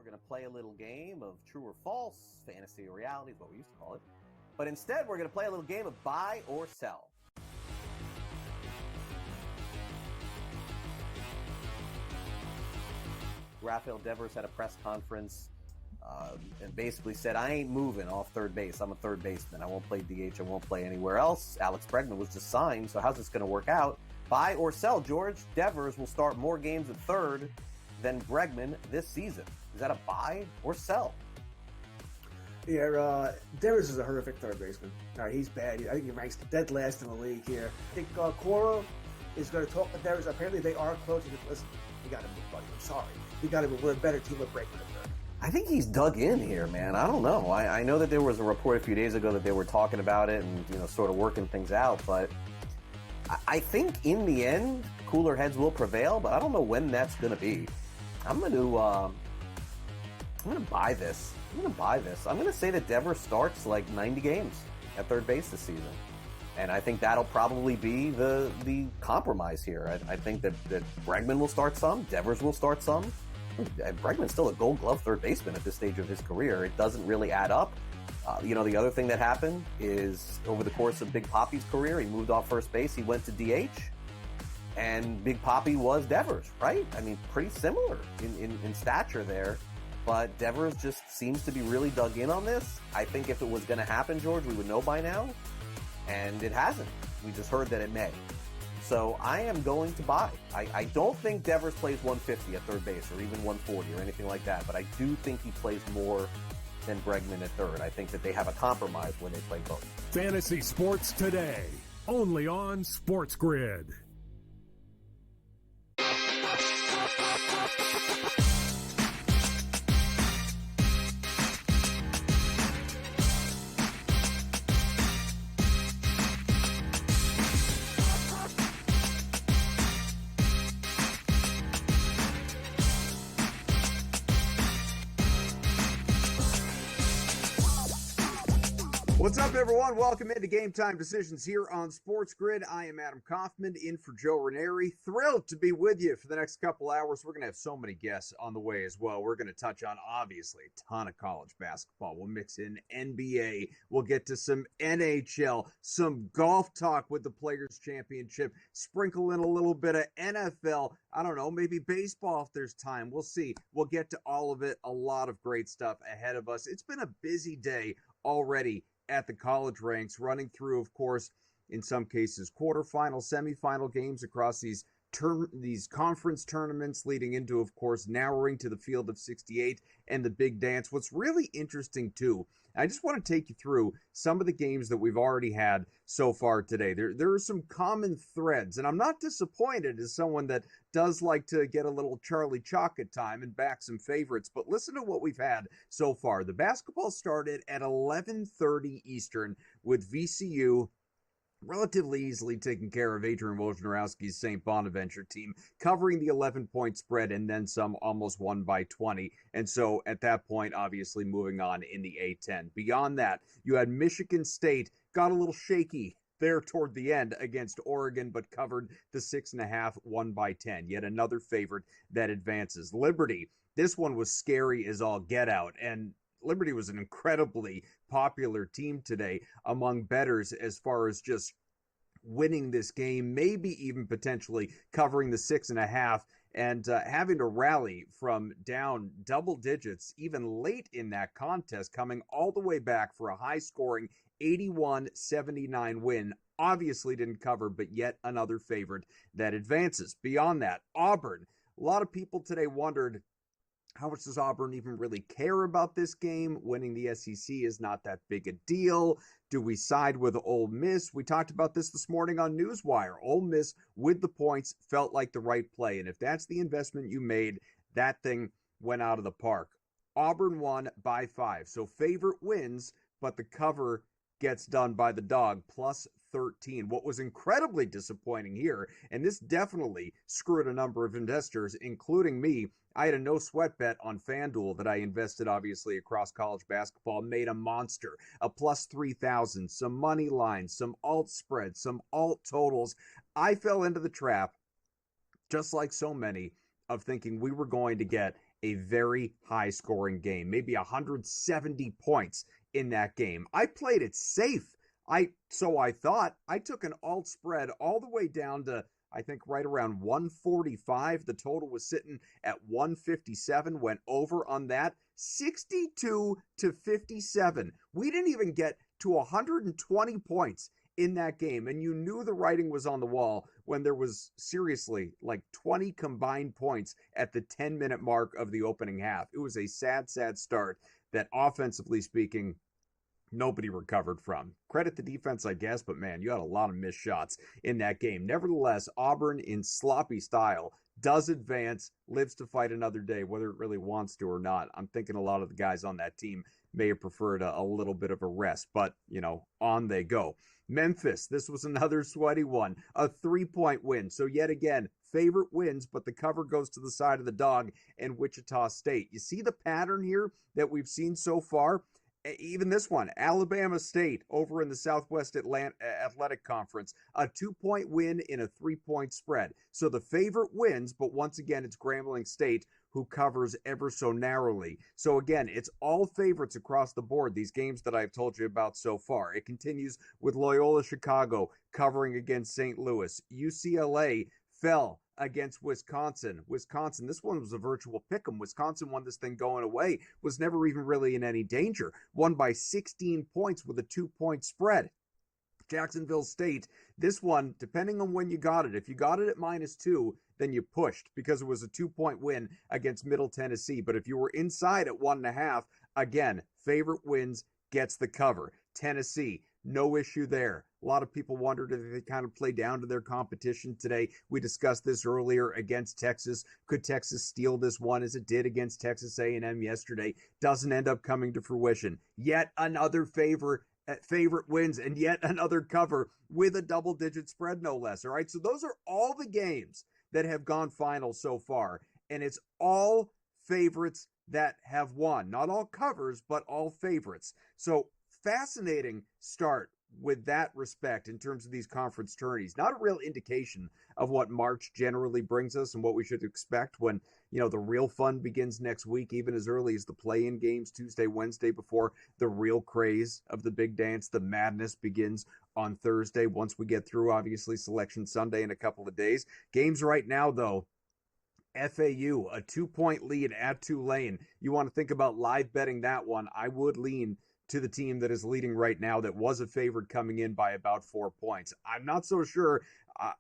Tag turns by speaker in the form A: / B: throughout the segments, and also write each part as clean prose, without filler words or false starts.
A: We're going to play a little game of true or false, fantasy or reality is what we used to call it. But instead, we're going to play a little game of buy or sell. Rafael Devers had a press conference and basically said, I ain't moving off third base. I'm a third baseman. I won't play DH. I won't play anywhere else. Alex Bregman was just signed, so how's this going to work out? Buy or sell, George? Devers will start more games at third than Bregman this season. Is that a buy or sell?
B: Yeah, Devers is a horrific third baseman. All right, he's bad. I think he ranks dead last in the league here. I think Cora is going to talk to Devers. Apparently, they are close. Listen, you got to move, buddy. I'm sorry. You got to move. We're a better team with Bregman at third.
A: I think he's dug in here, man. I don't know. I know that there was a report a few days ago that they were talking about it and, sort of working things out, but I think in the end, cooler heads will prevail, but I don't know when that's going to be. I'm going to buy this. I'm going to say that Devers starts like 90 games at third base this season. And I think that'll probably be the compromise here. I think that Bregman will start some, Devers will start some. Bregman's still a Gold Glove third baseman at this stage of his career. It doesn't really add up. The other thing that happened is over the course of Big Papi's career, he moved off first base, he went to DH, and Big Papi was Devers, right? I mean, pretty similar in stature there. But Devers just seems to be really dug in on this. I think if it was going to happen, George, we would know by now. And it hasn't. We just heard that it may. So I am going to buy. I don't think Devers plays 150 at third base or even 140 or anything like that. But I do think he plays more than Bregman at third. I think that they have a compromise when they play both.
C: Fantasy Sports Today, only on SportsGrid.
D: What's up, everyone? Welcome into Game Time Decisions here on SportsGrid. I am Adam Kaufman, in for Joe Ranieri. Thrilled to be with you for the next couple hours. We're going to have so many guests on the way as well. We're going to touch on, obviously, a ton of college basketball. We'll mix in NBA. We'll get to some NHL, some golf talk with the Players' Championship, sprinkle in a little bit of NFL. I don't know, maybe baseball if there's time. We'll see. We'll get to all of it. A lot of great stuff ahead of us. It's been a busy day already at the college ranks, running through, of course, in some cases, quarterfinal, semifinal games across these conference tournaments, leading into, of course, narrowing to the field of 68 and the big dance. What's really interesting, too, I just want to take you through some of the games that we've already had so far today. There are some common threads, and I'm not disappointed as someone that does like to get a little Charlie Chalk at time and back some favorites, but listen to what we've had so far. The basketball started at 11:30 Eastern with VCU relatively easily taking care of Adrian Wojnarowski's St. Bonaventure team, covering the 11-point spread and then some, almost won by 20. And so at that point, obviously moving on in the A-10. Beyond that, you had Michigan State, got a little shaky there toward the end against Oregon, but covered the 6.5, won by 10. Yet another favorite that advances. Liberty, this one was scary as all get out, and Liberty was an incredibly popular team today among bettors as far as just winning this game, maybe even potentially covering the 6.5 and having to rally from down double digits even late in that contest, coming all the way back for a high-scoring 81-79 win. Obviously didn't cover, but yet another favorite that advances. Beyond that, Auburn. A lot of people today wondered, how much does Auburn even really care about this game? Winning the SEC is not that big a deal. Do we side with Ole Miss? We talked about this morning on Newswire. Ole Miss, with the points, felt like the right play. And if that's the investment you made, that thing went out of the park. Auburn won by 5. So favorite wins, but the cover gets done by the dog, plus 13. What was incredibly disappointing here, and this definitely screwed a number of investors, including me. I had a no sweat bet on FanDuel that I invested obviously across college basketball, made a monster, a plus 3,000, some money lines, some alt spreads, some alt totals. I fell into the trap, just like so many, of thinking we were going to get a very high-scoring game, maybe 170 points in that game. I played it safe. So I thought. I took an alt spread all the way down to, I think, right around 145. The total was sitting at 157, went over on that, 62 to 57. We didn't even get to 120 points in that game, and you knew the writing was on the wall when there was seriously like 20 combined points at the 10-minute mark of the opening half. It was a sad start that, offensively speaking, nobody recovered from. Credit the defense, I guess, but man, you had a lot of missed shots in that game. Nevertheless, Auburn, in sloppy style, does advance, lives to fight another day, whether it really wants to or not. I'm thinking a lot of the guys on that team may have preferred a little bit of a rest, but, on they go. Memphis, this was another sweaty one, a 3-point win. So yet again, favorite wins, but the cover goes to the side of the dog and Wichita State. You see the pattern here that we've seen so far? Even this one, Alabama State over in the Southwest Athletic Conference, a 2-point win in a 3-point spread. So the favorite wins, but once again, it's Grambling State who covers ever so narrowly. So again, it's all favorites across the board, these games that I've told you about so far. It continues with Loyola Chicago covering against St. Louis. UCLA fell against Wisconsin. This one was a virtual pick'em. Wisconsin won this thing going away, was never even really in any danger. Won by 16 points with a 2-point spread. Jacksonville State, this one, depending on when you got it, if you got it at -2, then you pushed because it was a 2-point win against Middle Tennessee. But if you were inside at 1.5, again, favorite wins, gets the cover. Tennessee, no issue there. A lot of people wondered if they kind of play down to their competition today. We discussed this earlier against Texas. Could Texas steal this one as it did against Texas A&M yesterday? Doesn't end up coming to fruition. Yet another favorite wins and yet another cover with a double-digit spread, no less. All right, so those are all the games that have gone final so far, and it's all favorites that have won. Not all covers, but all favorites. So fascinating start with that respect in terms of these conference tourneys. Not a real indication of what March generally brings us and what we should expect when, the real fun begins next week, even as early as the play-in games Tuesday, Wednesday, before the real craze of the big dance, the madness begins on Thursday once we get through, obviously, Selection Sunday in a couple of days. Games right now, though, FAU, a 2-point lead at Tulane. You want to think about live betting that one, I would lean to the team that is leading right now that was a favorite coming in by about 4 points. I'm not so sure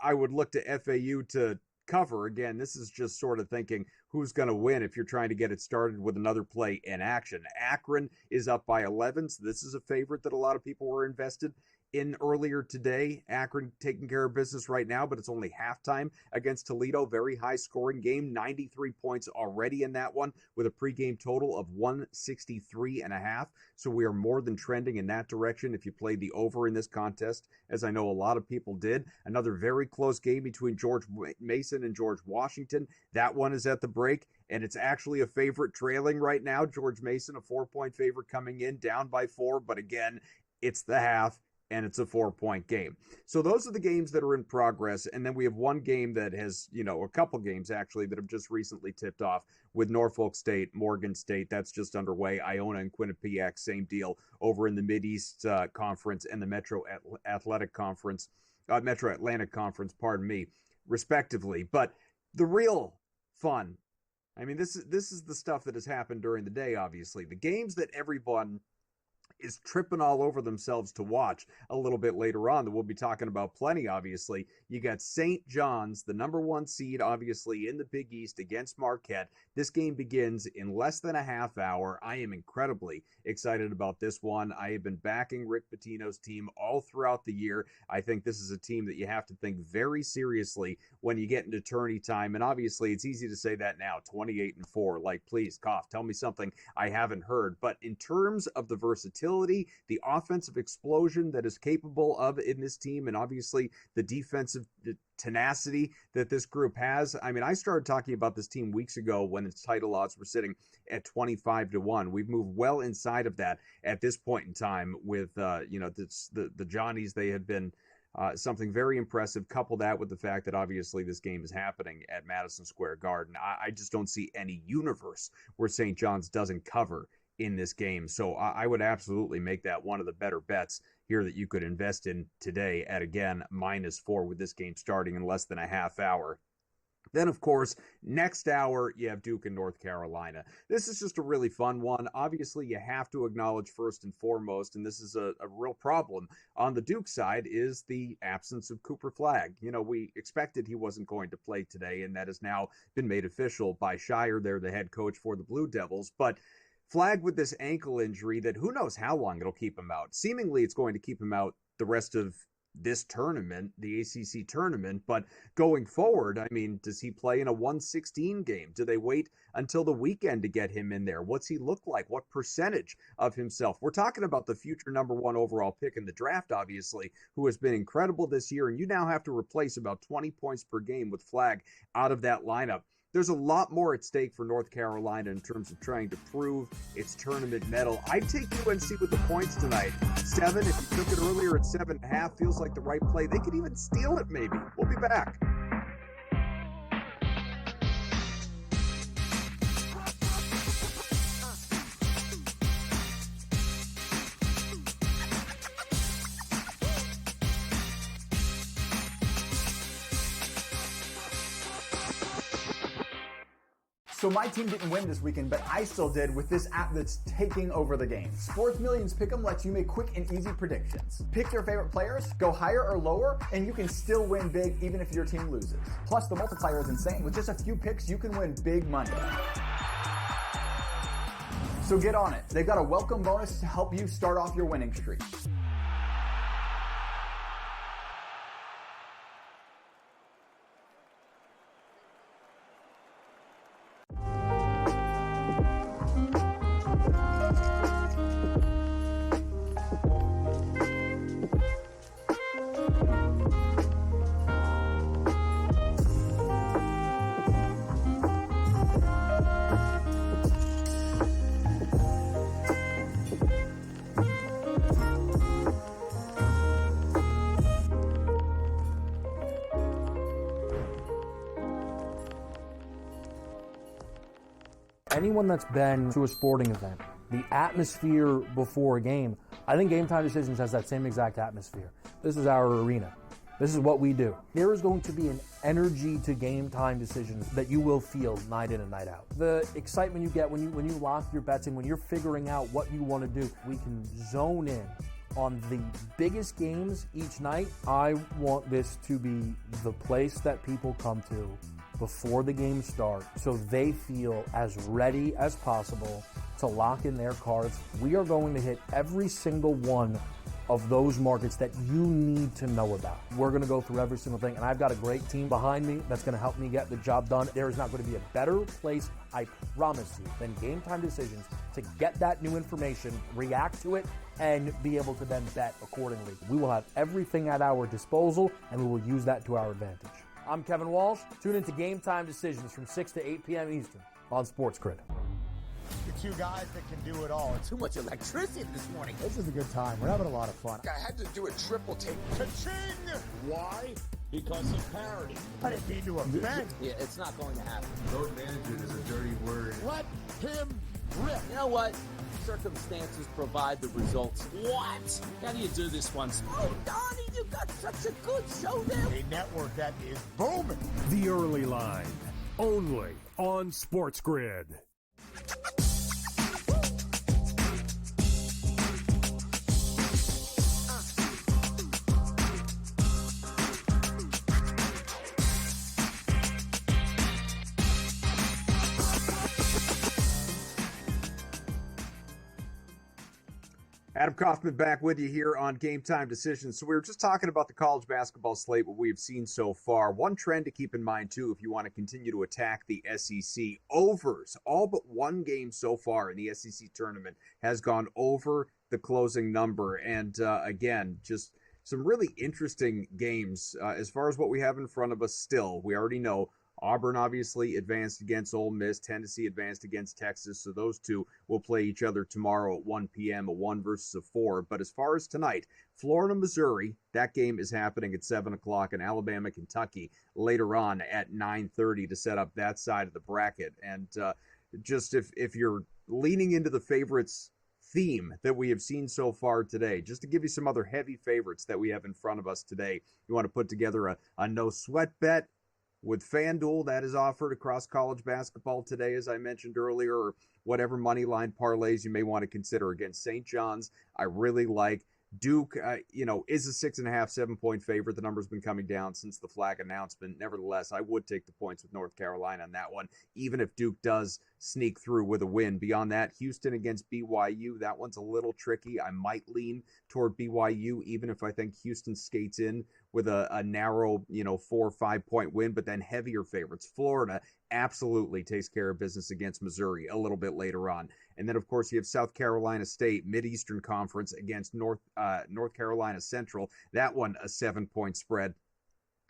D: I would look to FAU to cover. Again, this is just sort of thinking who's going to win if you're trying to get it started with another play in action. Akron is up by 11, so this is a favorite that a lot of people were invested in earlier today. Akron taking care of business right now, but it's only halftime against Toledo. Very high scoring game, 93 points already in that one with a pregame total of 163.5. So we are more than trending in that direction if you played the over in this contest, as I know a lot of people did. Another very close game between George Mason and George Washington. That one is at the break, and it's actually a favorite trailing right now. George Mason, a 4-point favorite coming in, down by 4, but again, it's the half, and it's a 4-point game. So those are the games that are in progress. And then we have one game that has, a couple games actually that have just recently tipped off with Norfolk State, Morgan State. That's just underway. Iona and Quinnipiac, same deal over in the Mideast Conference and the Metro Atlantic Conference, respectively. But the real fun, this is the stuff that has happened during the day, obviously. The games that everyone is tripping all over themselves to watch a little bit later on that we'll be talking about plenty, obviously. You got St. John's, the number 1 seed, obviously, in the Big East against Marquette. This game begins in less than a half hour. I am incredibly excited about this one. I have been backing Rick Pitino's team all throughout the year. I think this is a team that you have to think very seriously when you get into tourney time. And obviously, it's easy to say that now, 28-4. Like, please, Koff, tell me something I haven't heard. But in terms of the versatility, the offensive explosion that is capable of in this team, and obviously the defensive tenacity that this group has. I started talking about this team weeks ago when its title odds were sitting at 25-1. We've moved well inside of that at this point in time with, the Johnnies. They had been Something very impressive. Couple that with the fact that obviously this game is happening at Madison Square Garden. I just don't see any universe where St. John's doesn't cover in this game. So I would absolutely make that one of the better bets here that you could invest in today at, again, -4 with this game starting in less than a half hour. Then, of course, next hour, you have Duke and North Carolina. This is just a really fun one. Obviously, you have to acknowledge first and foremost, and this is a real problem on the Duke side, is the absence of Cooper Flagg. You know, we expected he wasn't going to play today, and that has now been made official by Shire. They're the head coach for the Blue Devils. But Flagg with this ankle injury that who knows how long it'll keep him out. Seemingly, it's going to keep him out the rest of this tournament, the ACC tournament, but going forward, I mean, does he play in a 116 game? Do they wait until the weekend to get him in there? What's he look like? What percentage of himself? We're talking about the future number 1 overall pick in the draft, obviously, who has been incredible this year, and you now have to replace about 20 points per game with Flagg out of that lineup. There's a lot more at stake for North Carolina in terms of trying to prove its tournament medal. I'd take UNC with the points tonight. 7, if you took it earlier at 7.5, feels like the right play. They could even steal it, maybe. We'll be back.
E: So my team didn't win this weekend, but I still did with this app that's taking over the game. Sports Millions Pick'em lets you make quick and easy predictions. Pick your favorite players, go higher or lower, and you can still win big even if your team loses. Plus, the multiplier is insane. With just a few picks, you can win big money. So get on it. They've got a welcome bonus to help you start off your winning streak.
F: Anyone that's been to a sporting event, the atmosphere before a game, I think Game Time Decisions has that same exact atmosphere. This is our arena. This is what we do. There is going to be an energy to Game Time Decisions that you will feel night in and night out. The excitement you get when you lock your bets in, when you're figuring out what you want to do, we can zone in on the biggest games each night. I want this to be the place that people come to before the games start so they feel as ready as possible to lock in their cards. We are going to hit every single one of those markets that you need to know about. We're going to go through every single thing, and I've got a great team behind me that's going to help me get the job done. There is not going to be a better place, I promise you, than Game Time Decisions to get that new information, react to it, and be able to then bet accordingly. We will have everything at our disposal, and we will use that to our advantage. I'm Kevin Walsh. Tune into Game Time Decisions from 6 to 8 p.m. Eastern on SportsGrid.
G: The two guys that can do it all. Too much electricity this morning.
H: This is a good time. We're having a lot of fun.
G: I had to do a triple take. Ka-ching! Why? Because of parity. I didn't mean to offend. Yeah, it's not going to happen.
I: Road management is a dirty word.
G: Let him rip. You know what? Circumstances provide the results. What? How do you do this once? Oh, Donnie, you got such a good show there. A network that is booming.
C: The Early Line, only on SportsGrid.
D: Adam Kaufman back with you here on Game Time Decisions. So we were just talking about the college basketball slate, what we've seen so far. One trend to keep in mind, too, if you want to continue to attack the SEC, overs. All but one game so far in the SEC tournament has gone over the closing number. And again, just some really interesting games as far as what we have in front of us still. We already know Auburn obviously advanced against Ole Miss. Tennessee advanced against Texas. So those two will play each other tomorrow at 1 p.m., a 1 versus a 4. But as far as tonight, Florida, Missouri, that game is happening at 7 o'clock, and Alabama, Kentucky later on at 9:30 to set up that side of the bracket. And just if you're leaning into the favorites theme that we have seen so far today, just to give you some other heavy favorites that we have in front of us today, you want to put together a no sweat bet with FanDuel that is offered across college basketball today, as I mentioned earlier, or whatever money line parlays you may want to consider against St. John's. I really like Duke, is a 6.5, 7-point favorite. The number's been coming down since the flag announcement. Nevertheless, I would take the points with North Carolina on that one, even if Duke does sneak through with a win. Beyond that, Houston against BYU, that one's a little tricky. I might lean toward BYU, even if I think Houston skates in with a narrow, 4 or 5 point win, but then heavier favorites. Florida absolutely takes care of business against Missouri a little bit later on. And then, of course, you have South Carolina State, Mid-Eastern Conference against North Carolina Central. That one, a 7-point spread.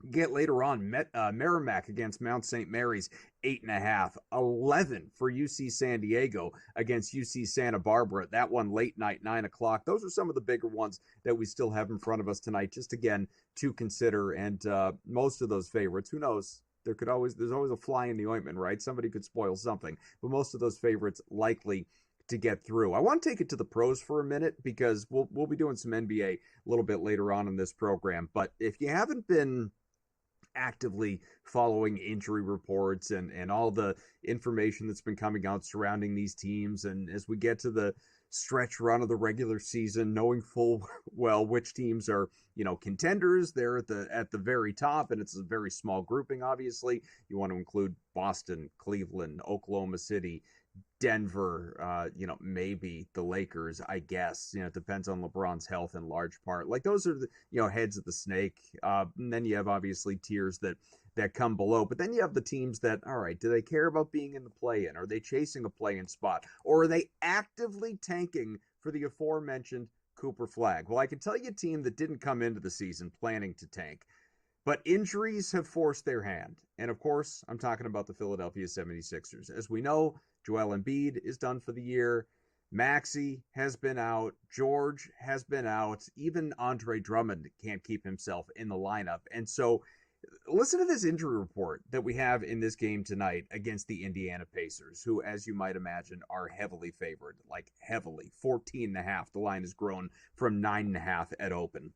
D: Get later on, Merrimack against Mount St. Mary's, 8.5. 11 for UC San Diego against UC Santa Barbara. That one late night, 9 o'clock. Those are some of the bigger ones that we still have in front of us tonight, just again to consider. And most of those favorites, who knows? There's always a fly in the ointment, right? Somebody could spoil something. But most of those favorites likely to get through. I want to take it to the pros for a minute because we'll be doing some NBA a little bit later on in this program. But if you haven't been actively following injury reports and all the information that's been coming out surrounding these teams, and as we get to the stretch run of the regular season, knowing full well which teams are contenders, they're at the very top, and it's a very small grouping. Obviously, you want to include Boston, Cleveland, Oklahoma City, Denver, maybe the Lakers, I guess. It depends on LeBron's health in large part. Like, those are the heads of the snake. And then you have obviously tiers that come below. But then you have the teams that, all right, do they care about being in the play-in? Are they chasing a play-in spot? Or are they actively tanking for the aforementioned Cooper flag? Well, I can tell you a team that didn't come into the season planning to tank, but injuries have forced their hand. And of course, I'm talking about the Philadelphia 76ers. As we know, Joel Embiid is done for the year. Maxey has been out. George has been out. Even Andre Drummond can't keep himself in the lineup. And so listen to this injury report that we have in this game tonight against the Indiana Pacers, who, as you might imagine, are heavily favored, like heavily. 14.5. The line has grown from 9.5 at open.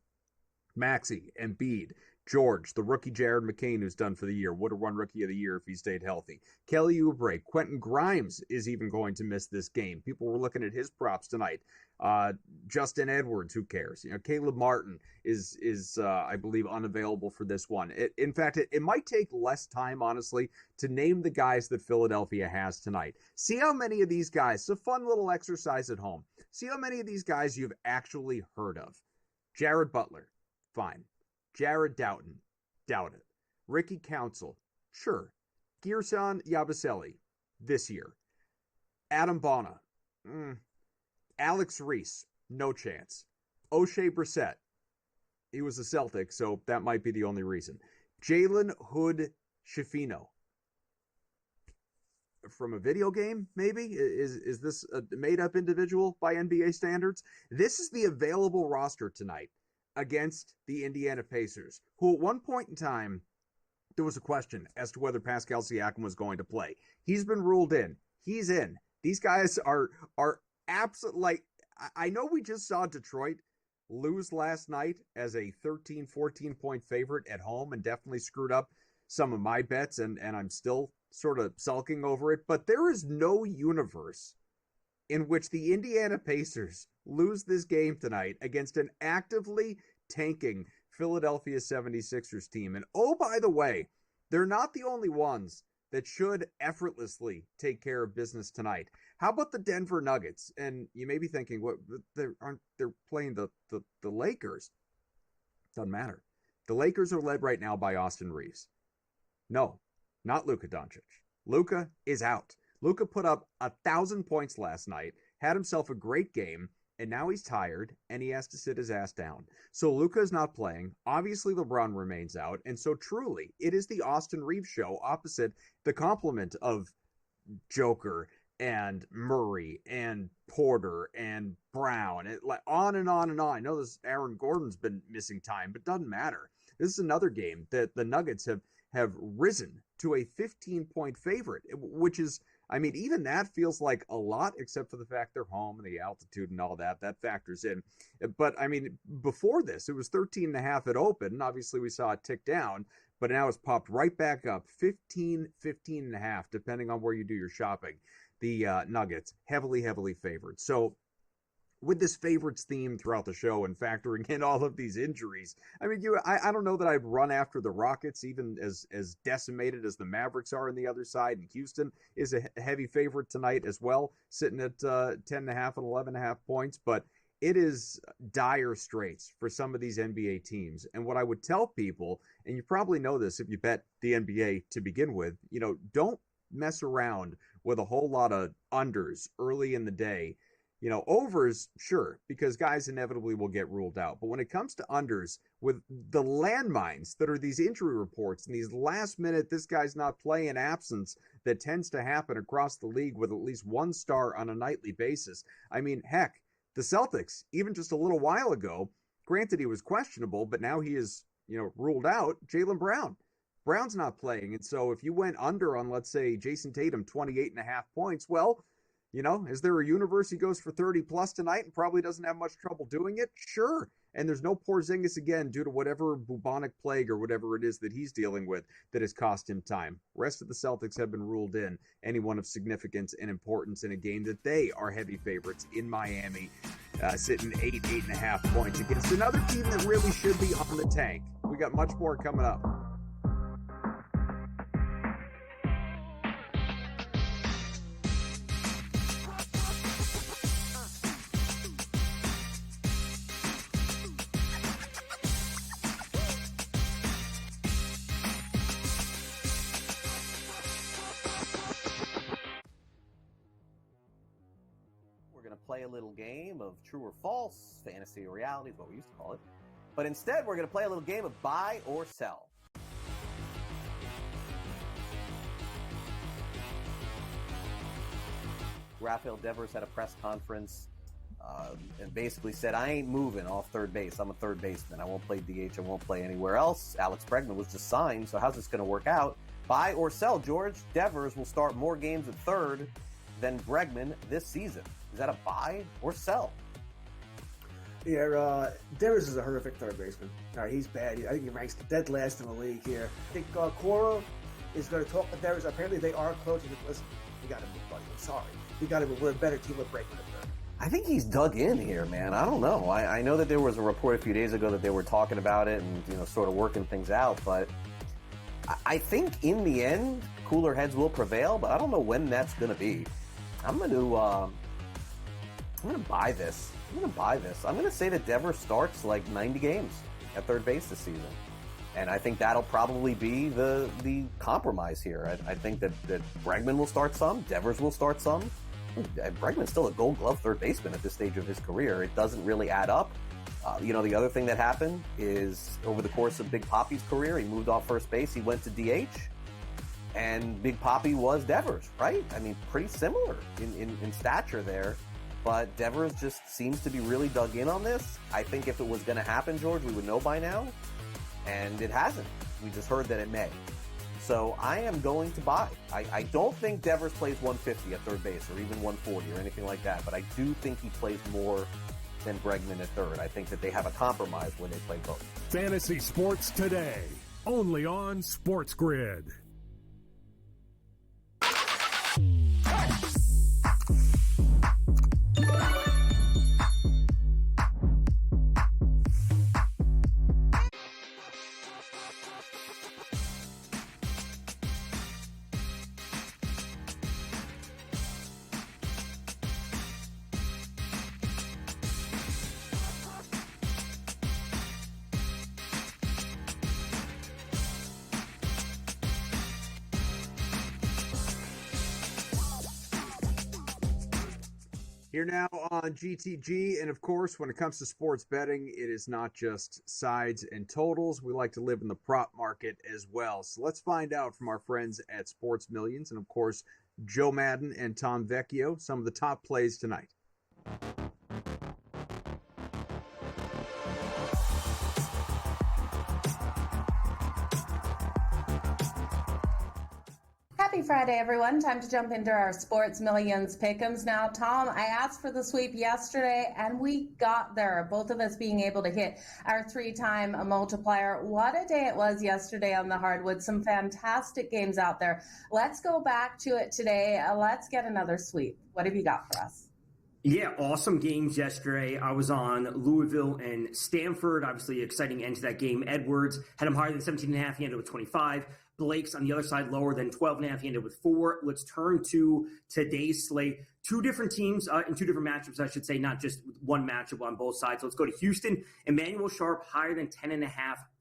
D: Maxey, Embiid, George, the rookie Jared McCain, who's done for the year, would have won Rookie of the Year if he stayed healthy. Kelly Oubre, Quentin Grimes is even going to miss this game. People were looking at his props tonight. Justin Edwards, who cares? Caleb Martin is I believe, unavailable for this one. In fact, it might take less time, honestly, to name the guys that Philadelphia has tonight. See how many of these guys, it's a fun little exercise at home. See how many of these guys you've actually heard of. Jared Butler, fine. Jared Doughton, doubt it. Ricky Council, sure. Gerson Yabusele, this year. Adam Bonner, Alex Reese, no chance. O'Shea Brissett, he was a Celtic, so that might be the only reason. Jalen Hood Schifino, from a video game, maybe? Is this a made-up individual by NBA standards? This is the available roster tonight against the Indiana Pacers, who at one point in time, there was a question as to whether Pascal Siakam was going to play. He's been ruled in. He's in. These guys are absolutely, like, I know we just saw Detroit lose last night as a 13, 14-point favorite at home and definitely screwed up some of my bets, and I'm still sort of sulking over it, but there is no universe in which the Indiana Pacers lose this game tonight against an actively tanking Philadelphia 76ers team. And oh, by the way, they're not the only ones that should effortlessly take care of business tonight. How about the Denver Nuggets? And you may be thinking, what, they're playing the Lakers. Doesn't matter. The Lakers are led right now by Austin Reeves. No, not Luka Doncic. Luka is out. Luka put up 1,000 points last night, had himself a great game, and now he's tired, and he has to sit his ass down. So Luka is not playing. Obviously, LeBron remains out, and so truly, it is the Austin Reeves show opposite the complement of Joker and Murray and Porter and Brown, and like on and on and on. I know this Aaron Gordon's been missing time, but doesn't matter. This is another game that the Nuggets have risen to a 15-point favorite, which is, I mean, even that feels like a lot, except for the fact they're home and the altitude and all that. That factors in. But, I mean, before this, it was 13.5 at open. Obviously, we saw it tick down, but now it's popped right back up, 15.5, depending on where you do your shopping. The Nuggets, heavily, heavily favored. So with this favorites theme throughout the show and factoring in all of these injuries, I mean, I don't know that I'd run after the Rockets, even as decimated as the Mavericks are on the other side. And Houston is a heavy favorite tonight as well, sitting at 10.5 and 11.5 points. But it is dire straits for some of these NBA teams. And what I would tell people, and you probably know this if you bet the NBA to begin with, don't mess around with a whole lot of unders early in the day. Overs, sure, because guys inevitably will get ruled out. But when it comes to unders, with the landmines that are these injury reports and these last minute, this guy's not playing absence that tends to happen across the league with at least one star on a nightly basis. I mean, heck, the Celtics, even just a little while ago, granted he was questionable, but now he is, ruled out, Jaylen Brown. Brown's not playing. And so if you went under on, let's say, Jason Tatum, 28.5 points, well, is there a universe he goes for 30 plus tonight and probably doesn't have much trouble doing it? Sure. And there's no Porzingis again due to whatever bubonic plague or whatever it is that he's dealing with that has cost him time. Rest of the Celtics have been ruled in, anyone of significance and importance in a game that they are heavy favorites in Miami, sitting 8.5 points against another team that really should be on the tank. We got much more coming up.
A: Play a little game of true or false, fantasy or reality is what we used to call it. But instead, we're going to play a little game of buy or sell. Rafael Devers had a press conference and basically said, I ain't moving off third base. I'm a third baseman. I won't play DH. I won't play anywhere else. Alex Bregman was just signed, so how's this going to work out? Buy or sell, George? Devers will start more games at third than Bregman this season. Is that a buy or sell?
B: Yeah, Devers is a horrific third baseman. All right, he's bad. I think he ranks dead last in the league here. I think Cora is going to talk with Devers. Apparently, they are close. Listen, you got to move, buddy. I'm sorry. You got to move. We're a better team with Bregman at third.
A: I think he's dug in here, man. I don't know. I know that there was a report a few days ago that they were talking about it and sort of working things out, but I think in the end, cooler heads will prevail. But I don't know when that's going to be. I'm going to buy this. I'm going to say that Devers starts like 90 games at third base this season. And I think that'll probably be the compromise here. I think that Bregman will start some, Devers will start some. Bregman's still a Gold Glove third baseman at this stage of his career. It doesn't really add up. The other thing that happened is over the course of Big Papi's career, he moved off first base, he went to DH. And Big Papi was Devers, right? I mean, pretty similar in stature there. But Devers just seems to be really dug in on this. I think if it was going to happen, George, we would know by now. And it hasn't. We just heard that it may. So I am going to buy. I don't think Devers plays 150 at third base or even 140 or anything like that. But I do think he plays more than Bregman at third. I think that they have a compromise when they play both.
C: Fantasy Sports Today, only on SportsGrid.
D: Here now on GTG, and of course, when it comes to sports betting, it is not just sides and totals. We like to live in the prop market as well. So let's find out from our friends at Sports Millions, and of course, Joe Madden and Tom Vecchio, some of the top plays tonight.
J: Happy Friday, everyone. Time to jump into our Sports Millions pick'ems now. Tom, I asked for the sweep yesterday, and we got there, both of us being able to hit our 3-time multiplier. What a day it was yesterday on the hardwood. Some fantastic games out there. Let's go back to it today. Let's get another sweep. What have you got for us?
K: Yeah, awesome games yesterday. I was on Louisville and Stanford. Obviously, exciting end to that game. Edwards had him higher than 17.5. He ended with 25. Blake's on the other side lower than 12.5. He ended with 4. Let's turn to today's slate. Two different teams in two different matchups, I should say, not just one matchup on both sides. So let's go to Houston. Emmanuel Sharp higher than 10.5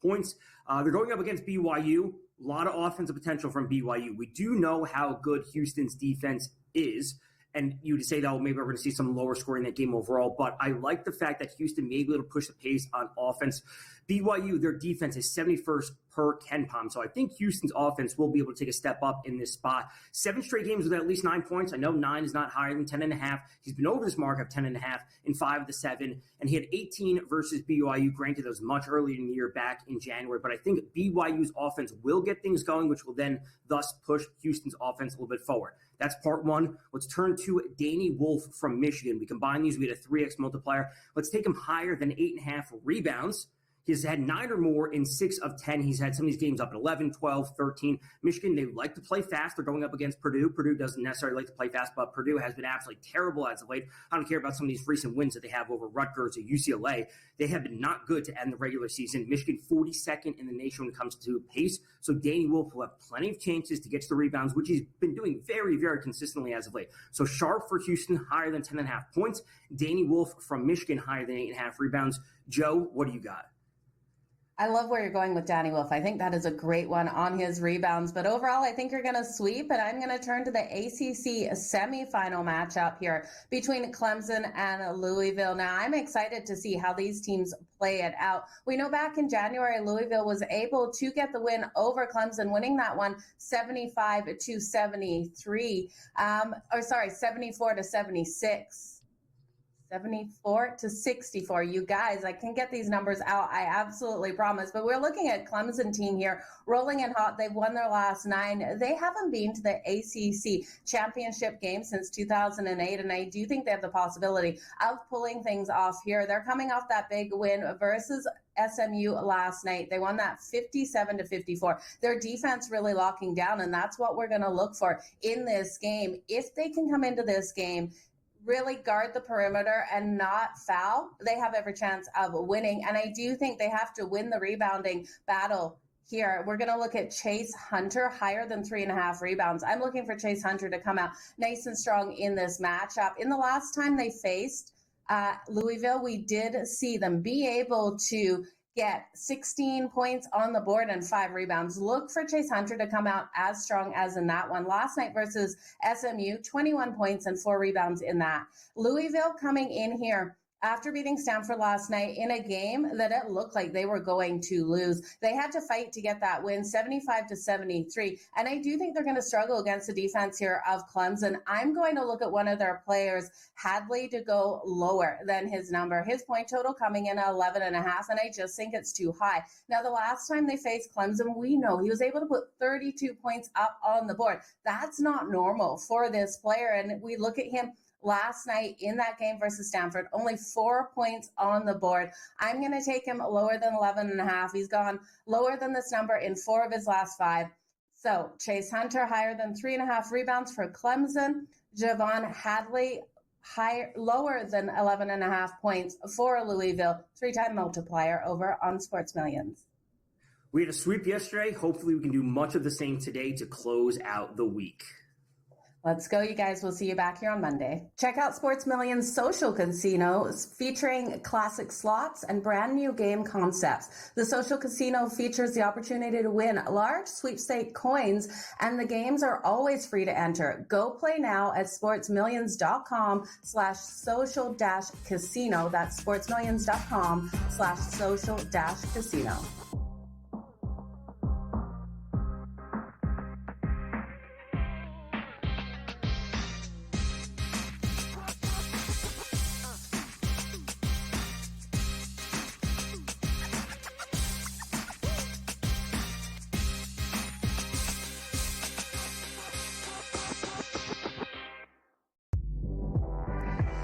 K: points. They're going up against BYU. A lot of offensive potential from BYU. We do know how good Houston's defense is. And you would say that, maybe we're going to see some lower scoring in that game overall. But I like the fact that Houston may be able to push the pace on offense. BYU, their defense is 71st per KenPom. So I think Houston's offense will be able to take a step up in this spot. 7 straight games with at least 9 points. I know 9 is not higher than 10.5. He's been over this mark of 10.5 in 5 of the 7. And he had 18 versus BYU. Granted, that was much earlier in the year back in January. But I think BYU's offense will get things going, which will then thus push Houston's offense a little bit forward. That's part one. Let's turn to Danny Wolf from Michigan. We combine these. We had a 3x multiplier. Let's take him higher than 8.5 rebounds. He's had 9 or more in 6 of 10. He's had some of these games up at 11, 12, 13. Michigan, they like to play fast. They're going up against Purdue. Purdue doesn't necessarily like to play fast, but Purdue has been absolutely terrible as of late. I don't care about some of these recent wins that they have over Rutgers or UCLA. They have been not good to end the regular season. Michigan 42nd in the nation when it comes to pace. So Danny Wolf will have plenty of chances to get to the rebounds, which he's been doing very, very consistently as of late. So Sharp for Houston, higher than 10.5 points. Danny Wolf from Michigan, higher than 8.5 rebounds. Joe, what do you got?
J: I love where you're going with Danny Wolf. I think that is a great one on his rebounds. But overall, I think you're going to sweep. And I'm going to turn to the ACC semifinal matchup here between Clemson and Louisville. Now, I'm excited to see how these teams play it out. We know back in January, Louisville was able to get the win over Clemson, winning that one 75-73. 74-76. 74-64. You guys, I can get these numbers out. I absolutely promise. But we're looking at Clemson team here, rolling in hot. They've won their last 9. They haven't been to the ACC championship game since 2008, and I do think they have the possibility of pulling things off here. They're coming off that big win versus SMU last night. They won that 57-54. Their defense really locking down, and that's what we're going to look for in this game. If they can come into this game, really guard the perimeter and not foul, they have every chance of winning. And I do think they have to win the rebounding battle here. We're going to look at Chase Hunter, higher than 3.5 rebounds. I'm looking for Chase Hunter to come out nice and strong in this matchup. In the last time they faced Louisville, we did see them be able to get 16 points on the board and 5 rebounds. Look for Chase Hunter to come out as strong as in that one. Last night versus SMU, 21 points and 4 rebounds in that. Louisville coming in here after beating Stanford last night in a game that it looked like they were going to lose. They had to fight to get that win, 75-73. And I do think they're going to struggle against the defense here of Clemson. I'm going to look at one of their players, Hadley, to go lower than his number. His point total coming in at 11.5, and I just think it's too high. Now, the last time they faced Clemson, we know he was able to put 32 points up on the board. That's not normal for this player, and we look at him last night in that game versus Stanford, only 4 points on the board. I'm going to take him lower than 11.5. He's gone lower than this number in 4 of his last 5. So Chase Hunter, higher than 3.5 rebounds for Clemson. Javon Hadley, lower than 11.5 points for Louisville. 3-time multiplier over on Sports Millions.
K: We had a sweep yesterday. Hopefully we can do much of the same today to close out the week.
J: Let's go, you guys. We'll see you back here on Monday. Check out Sports Million's social casino featuring classic slots and brand new game concepts. The social casino features the opportunity to win large sweepstake coins, and the games are always free to enter. Go play now at sportsmillions.com/social-casino. That's sportsmillions.com/social-casino.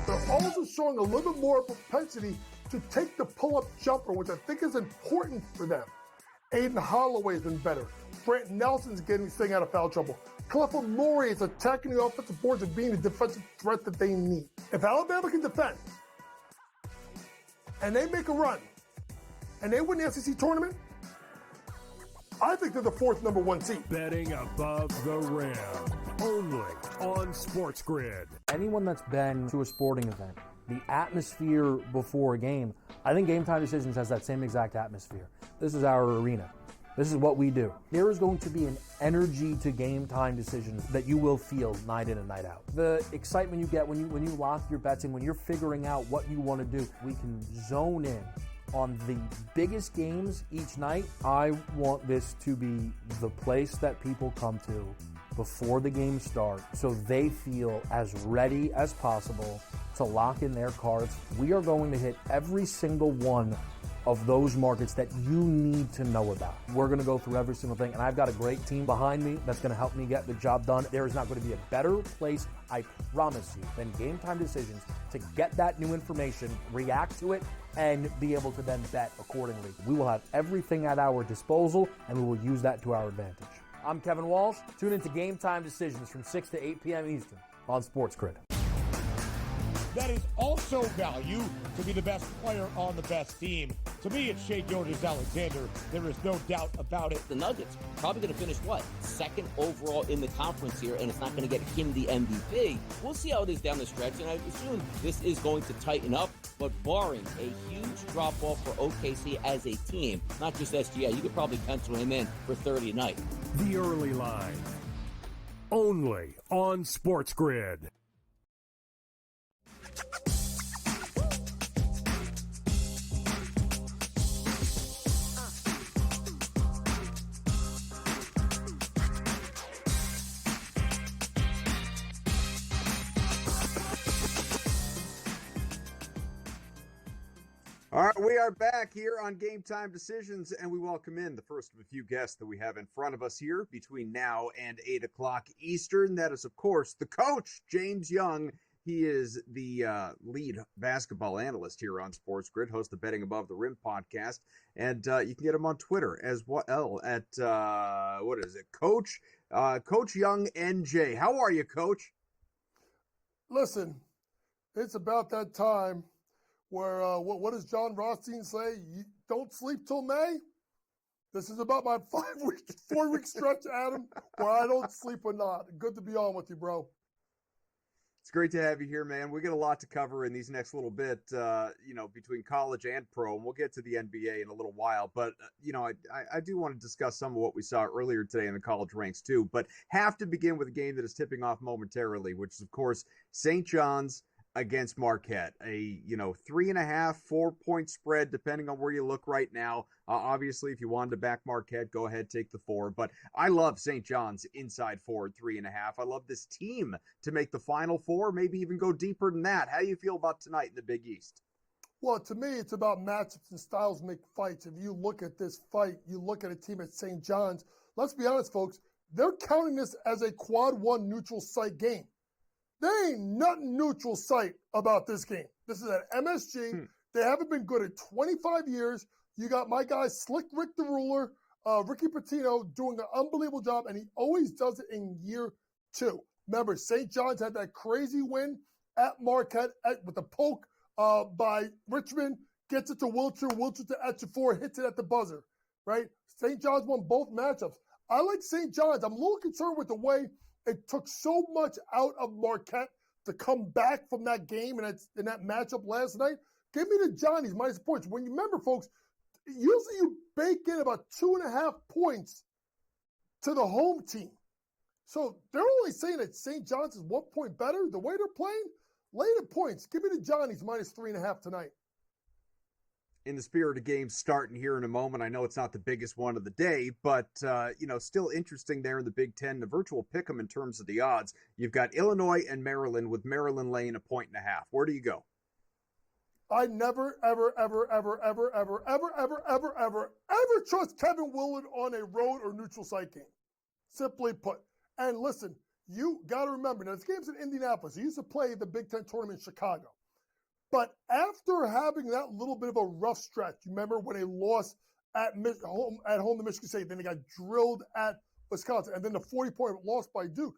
L: They're also showing a little bit more propensity to take the pull-up jumper, which I think is important for them. Aiden Holloway's been better. Brant Nelson's staying out of foul trouble. Clifford Murray is attacking the offensive boards and being the defensive threat that they need. If Alabama can defend, and they make a run, and they win the SEC tournament, I think they're the fourth number one seed.
C: Betting above the rim, only on SportsGrid.
F: Anyone that's been to a sporting event, the atmosphere before a game, I think Game Time Decisions has that same exact atmosphere. This is our arena. This is what we do. There is going to be an energy to Game Time Decisions that you will feel night in and night out. The excitement you get when you lock your bets in, when you're figuring out what you want to do, we can zone in on the biggest games each night. I want this to be the place that people come to before the games start so they feel as ready as possible to lock in their cards. We are going to hit every single one of those markets that you need to know about. We're going to go through every single thing, and I've got a great team behind me that's going to help me get the job done. There is not going to be a better place, I promise you, than Game Time Decisions to get that new information, react to it, and be able to then bet accordingly. We will have everything at our disposal, and we will use that to our advantage. I'm Kevin Walsh. Tune into Game Time Decisions from 6 to 8 p.m. Eastern on SportsGrid.
M: That is also value to be the best player on the best team. To me, it's Shai Gilgeous-Alexander. There is no doubt about it.
N: The Nuggets probably going to finish, second overall in the conference here, and it's not going to get him the MVP. We'll see how it is down the stretch, and I assume this is going to tighten up, but barring a huge drop-off for OKC as a team, not just SGA, you could probably pencil him in for 30 a night.
C: The Early Line, only on SportsGrid.
D: All right, we are back here on Game Time Decisions, and we welcome in the first of a few guests that we have in front of us here between now and 8 o'clock Eastern. That is, of course, the coach, James Young. He is the lead basketball analyst here on SportsGrid, host of Betting Above the Rim podcast, and you can get him on Twitter as well at, Coach Young NJ. How are you, Coach?
L: Listen, it's about that time where, what does John Rothstein say? You don't sleep till May? This is about my 4-week stretch, Adam, where I don't sleep or not. Good to be on with you, bro.
D: It's great to have you here, man. We got a lot to cover in these next little bit, between college and pro, and we'll get to the NBA in a little while. But, I do want to discuss some of what we saw earlier today in the college ranks too, but have to begin with a game that is tipping off momentarily, which is, of course, St. John's against Marquette. A 3.5, 4-point spread, depending on where you look right now. Obviously, if you wanted to back Marquette, go ahead, take the 4. But I love St. John's inside 4 at 3.5. I love this team to make the Final Four, maybe even go deeper than that. How do you feel about tonight in the Big East?
L: Well, to me, it's about matchups and styles make fights. If you look at this fight, you look at a team at St. John's. Let's be honest, folks. They're counting this as a quad 1 neutral site game. There ain't nothing neutral site about this game. This is at MSG. They haven't been good in 25 years. You got my guy, Slick Rick the Ruler, Ricky Pitino, doing an unbelievable job, and he always does it in year 2. Remember, St. John's had that crazy win at Marquette with the poke by Richmond, gets it to Wiltshire to Etchafor, hits it at the buzzer, right? St. John's won both matchups. I like St. John's. I'm a little concerned with the way It took so much out of Marquette to come back from that game and in that matchup last night. Give me the Johnnies minus points. When you remember, folks, usually you bake in about 2.5 points to the home team. So they're only saying that St. John's is 1 point better. The way they're playing, lay the points. Give me the Johnnies minus 3.5 tonight.
D: In the spirit of games starting here in a moment, I know it's not the biggest one of the day, but, still interesting there in the Big Ten, the virtual pick 'em in terms of the odds. You've got Illinois and Maryland, with Maryland laying 1.5. Where do you go?
L: I never, ever, ever, ever, ever, ever, ever, ever, ever, ever, ever trust Kevin Willard on a road or neutral site game. Simply put. And listen, you got to remember, now this game's in Indianapolis. He used to play the Big Ten tournament in Chicago. But after having that little bit of a rough stretch, you remember when they lost at home to Michigan State, then they got drilled at Wisconsin, and then the 40-point loss by Duke.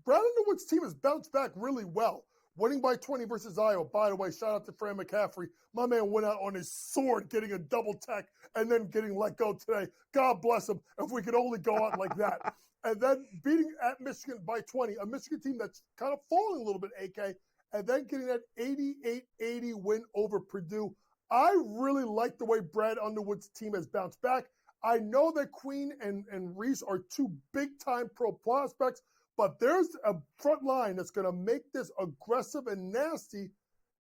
L: Brad Underwood's team has bounced back really well, winning by 20 versus Iowa. By the way, shout out to Fran McCaffrey. My man went out on his sword, getting a double tech, and then getting let go today. God bless him, if we could only go out like that. And then beating at Michigan by 20, a Michigan team that's kind of falling a little bit, AK, and then getting that 88-80 win over Purdue. I really like the way Brad Underwood's team has bounced back. I know that Queen and Reese are two big-time pro prospects, but there's a front line that's going to make this aggressive and nasty.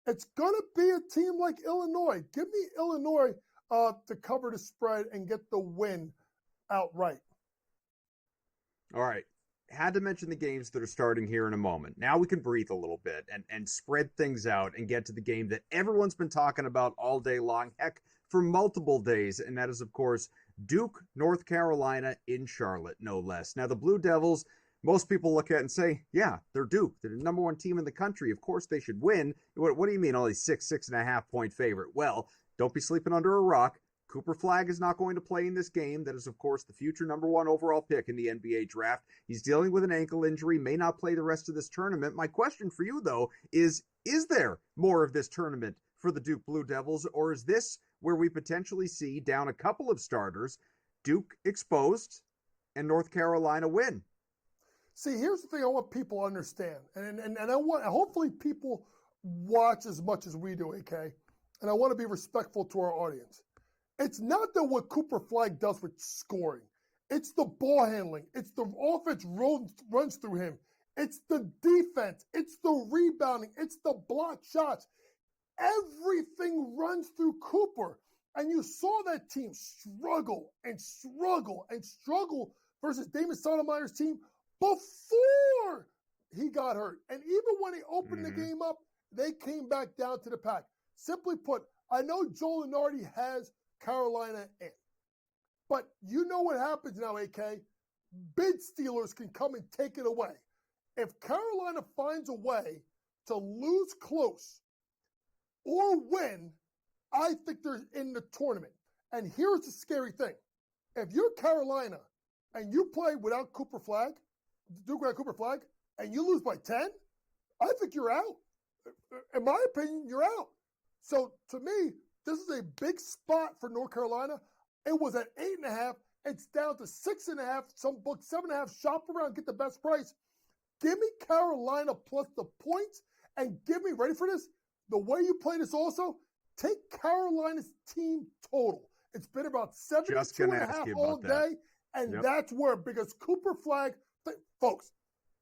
L: It's going to be a team like Illinois. Give me Illinois to cover the spread and get the win outright.
D: All right. Had to mention the games that are starting here in a moment. Now we can breathe a little bit and spread things out and get to the game that everyone's been talking about all day long, heck, for multiple days, and that is, of course, Duke, North Carolina in Charlotte, no less. Now, the Blue Devils, most people look at and say, yeah, they're Duke. They're the number one team in the country. Of course they should win. What do you mean only 6.5 point favorite? Well, don't be sleeping under a rock. Cooper Flagg is not going to play in this game. That is, of course, the future number one overall pick in the NBA draft. He's dealing with an ankle injury, may not play the rest of this tournament. My question for you, though, is there more of this tournament for the Duke Blue Devils, or is this where we potentially see, down a couple of starters, Duke exposed and North Carolina win?
L: See, here's the thing I want people to understand, and I want, hopefully people watch as much as we do, AK, and I want to be respectful to our audience. It's not that what Cooper Flagg does with scoring. It's the ball handling. It's the offense runs through him. It's the defense. It's the rebounding. It's the block shots. Everything runs through Cooper. And you saw that team struggle and struggle and struggle versus Damon Stoudemire's team before he got hurt. And even when he opened the game up, they came back down to the pack. Simply put, I know Joe Lunardi has Carolina in. But you know what happens now, AK? Bid stealers can come and take it away. If Carolina finds a way to lose close or win, I think they're in the tournament. And here's the scary thing. If you're Carolina and you play without Cooper Flagg, Duke without Cooper Flagg, and you lose by 10, I think you're out. In my opinion, you're out. So to me, this is a big spot for North Carolina. It was at 8.5. It's down to 6.5. Some books 7.5. Shop around, get the best price. Give me Carolina plus the points, and give me, ready for this? The way you play this also, take Carolina's team total. It's been about 72.5 all day, and that's where, because Cooper Flagg, folks,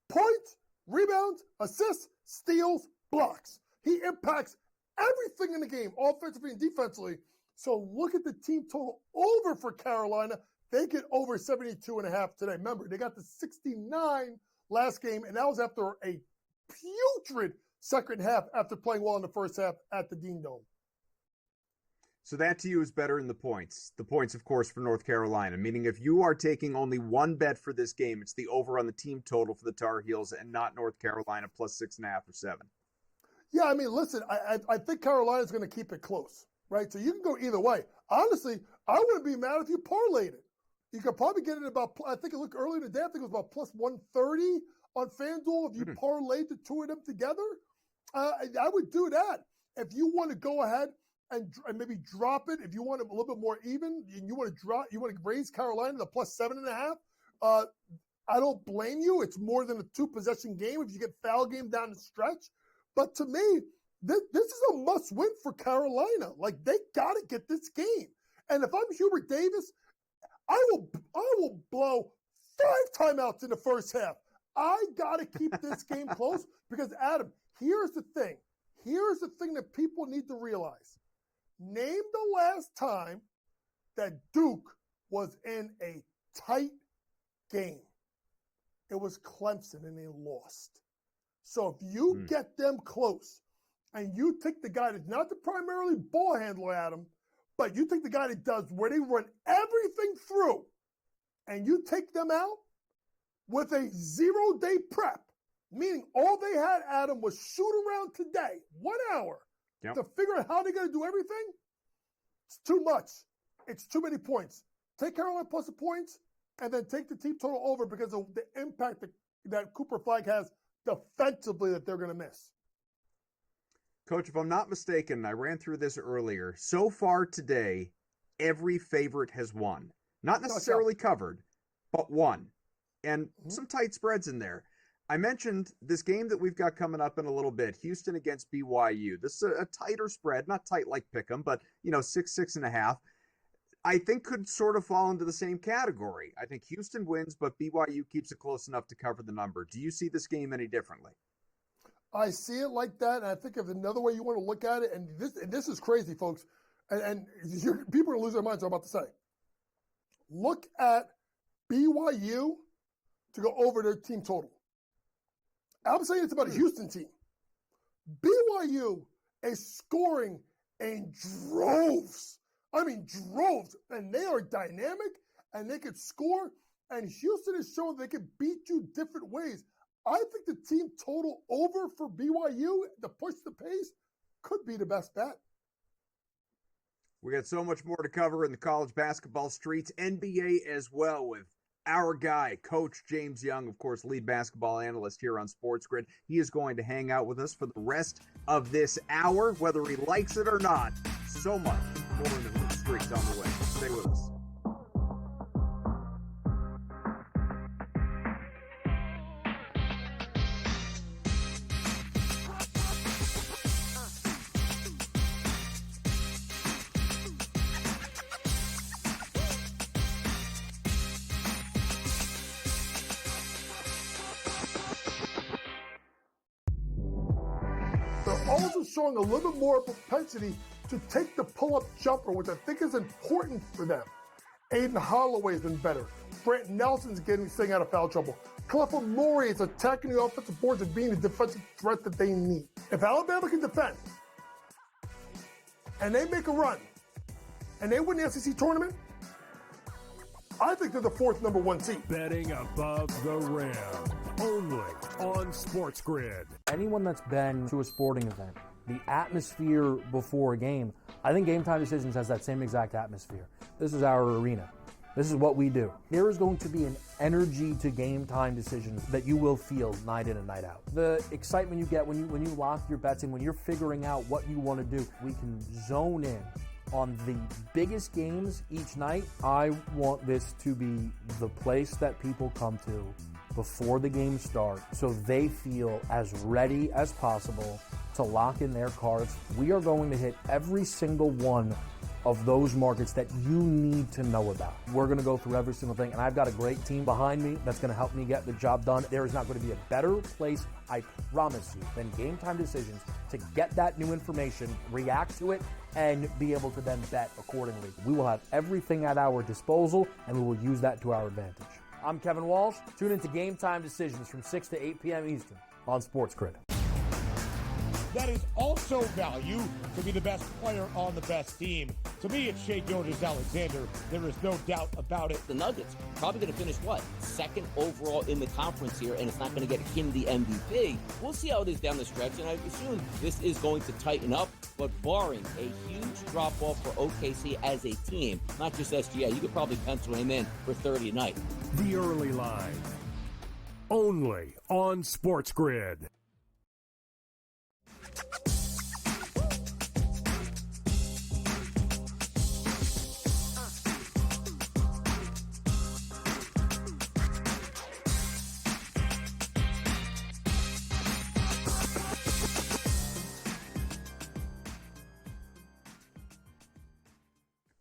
L: points, rebounds, assists, steals, blocks. He impacts everything in the game, offensively and defensively. So look at the team total over for Carolina. They get over 72.5 today. Remember, they got the 69 last game, and that was after a putrid second half after playing well in the first half at the Dean Dome.
D: So that to you is better in the points. The points, of course, for North Carolina, meaning if you are taking only one bet for this game, it's the over on the team total for the Tar Heels and not North Carolina plus 6.5 or 7.
L: Yeah, I mean, listen, I think Carolina's going to keep it close, right? So you can go either way. Honestly, I wouldn't be mad if you parlayed it. You could probably get it about, I think it looked earlier today, I think it was about plus 130 on FanDuel if you parlayed the two of them together. I would do that. If you want to go ahead and maybe drop it, if you want it a little bit more even, and you want to raise Carolina to plus 7.5, I don't blame you. It's more than a 2-possession game if you get foul game down the stretch. But to me, this is a must-win for Carolina. Like, they got to get this game. And if I'm Hubert Davis, I will blow 5 timeouts in the first half. I got to keep this game close because, Adam, here's the thing. Here's the thing that people need to realize. Name the last time that Duke was in a tight game. It was Clemson, and they lost. So if you get them close, and you take the guy that's not the primarily ball handler, Adam, but you take the guy that does where they run everything through, and you take them out with a 0-day prep, meaning all they had, Adam, was shoot around today, 1 hour, to figure out how they're going to do everything. It's too much. It's too many points. Take Carolina plus the points, and then take the team total over because of the impact that Cooper Flag has defensively that they're going to miss.
D: Coach, if I'm not mistaken, I ran through this earlier. So far today, every favorite has won. Not necessarily covered, but won. And some tight spreads in there. I mentioned this game that we've got coming up in a little bit, Houston against BYU. This is a tighter spread, not tight like Pick'em, but, 6.5. I think could sort of fall into the same category. I think Houston wins, but BYU keeps it close enough to cover the number. Do you see this game any differently?
L: I see it like that, and I think of another way you want to look at it, and this is crazy, folks, and people are going to lose their minds, I'm about to say. Look at BYU to go over their team total. I'm saying it's about a Houston team. BYU is scoring in droves. I mean, droves. And they are dynamic, and they could score. And Houston is showing they can beat you different ways. I think the team total over for BYU to push the pace could be the best bet.
D: We got so much more to cover in the college basketball streets, NBA as well, with our guy, Coach James Young, of course, lead basketball analyst here on SportsGrid. He is going to hang out with us for the rest of this hour, whether he likes it or not. So much more in the streets on the way. Stay with us.
L: Also showing a little bit more propensity to take the pull-up jumper, which I think is important for them. Aiden Holloway's been better. Brant Nelson's staying out of foul trouble. Clifford Murray is attacking the offensive boards and being the defensive threat that they need. If Alabama can defend, and they make a run, and they win the SEC tournament, I think they're the 4th number 1 seed.
C: Betting above the rim. Only on SportsGrid.
F: Anyone that's been to a sporting event, the atmosphere before a game, I think Game Time Decisions has that same exact atmosphere. This is our arena. This is what we do. There is going to be an energy to Game Time Decisions that you will feel night in and night out. The excitement you get when you lock your bets in, when you're figuring out what you want to do, we can zone in on the biggest games each night. I want this to be the place that people come to before the games start so they feel as ready as possible to lock in their cards. We are going to hit every single one of those markets that you need to know about. We're going to go through every single thing, and I've got a great team behind me that's going to help me get the job done. There is not going to be a better place, I promise you, than Game Time Decisions to get that new information, react to it, and be able to then bet accordingly. We will have everything at our disposal, and we will use that to our advantage. I'm Kevin Walsh. Tune into Game Time Decisions from 6 to 8 p.m. Eastern on SportsGrid.
M: That is also value to be the best player on the best team. To me, it's Shai Gilgeous-Alexander. There is no doubt about it.
N: The Nuggets probably going to finish, 2nd overall in the conference here, and it's not going to get him the MVP. We'll see how it is down the stretch, and I assume this is going to tighten up, but barring a huge drop-off for OKC as a team, not just SGA, you could probably pencil him in for 30 tonight.
C: The Early Line. Only on SportsGrid.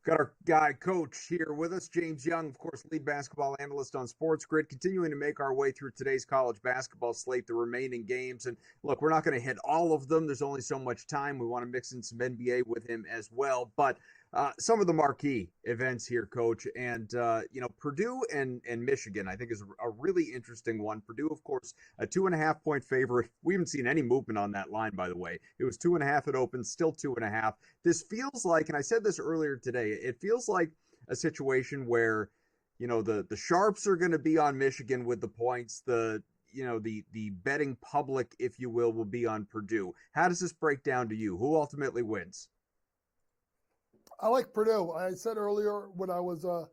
D: Got our guy, Coach, here with us, James Young, of course, lead basketball analyst on SportsGrid, continuing to make our way through today's college basketball slate, the remaining games. And look, we're not going to hit all of them. There's only so much time. We want to mix in some NBA with him as well. But some of the marquee events here, Coach, and, Purdue and Michigan, I think, is a really interesting one. Purdue, of course, a 2.5-point favorite. We haven't seen any movement on that line, by the way. It was 2.5 at open, still 2.5. This feels like, and I said this earlier today, it feels like a situation where, the sharps are going to be on Michigan with the points. The betting public, if you will be on Purdue. How does this break down to you? Who ultimately wins?
L: I like Purdue. I said earlier when I was on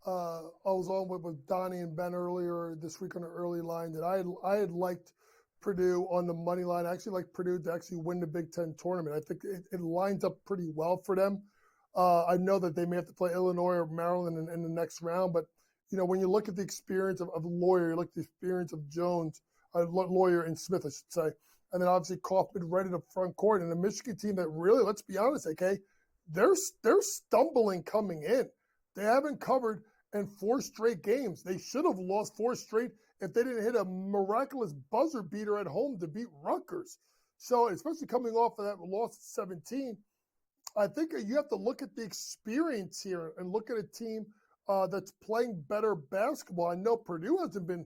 L: with Donnie and Ben earlier this week on the early line that I had liked Purdue on the money line. I actually like Purdue to actually win the Big Ten tournament. I think it lines up pretty well for them. I know that they may have to play Illinois or Maryland in the next round, but when you look at the experience of Lawyer, you look at the experience of Jones, Lawyer and Smith, I should say, and then obviously Kaufman right in the front court, and a Michigan team that really, let's be honest, okay, they're stumbling coming in. They haven't covered in 4 straight games. They should have lost 4 straight if they didn't hit a miraculous buzzer beater at home to beat Rutgers. So, especially coming off of that loss at 17, I think you have to look at the experience here and look at a team that's playing better basketball. I know Purdue hasn't been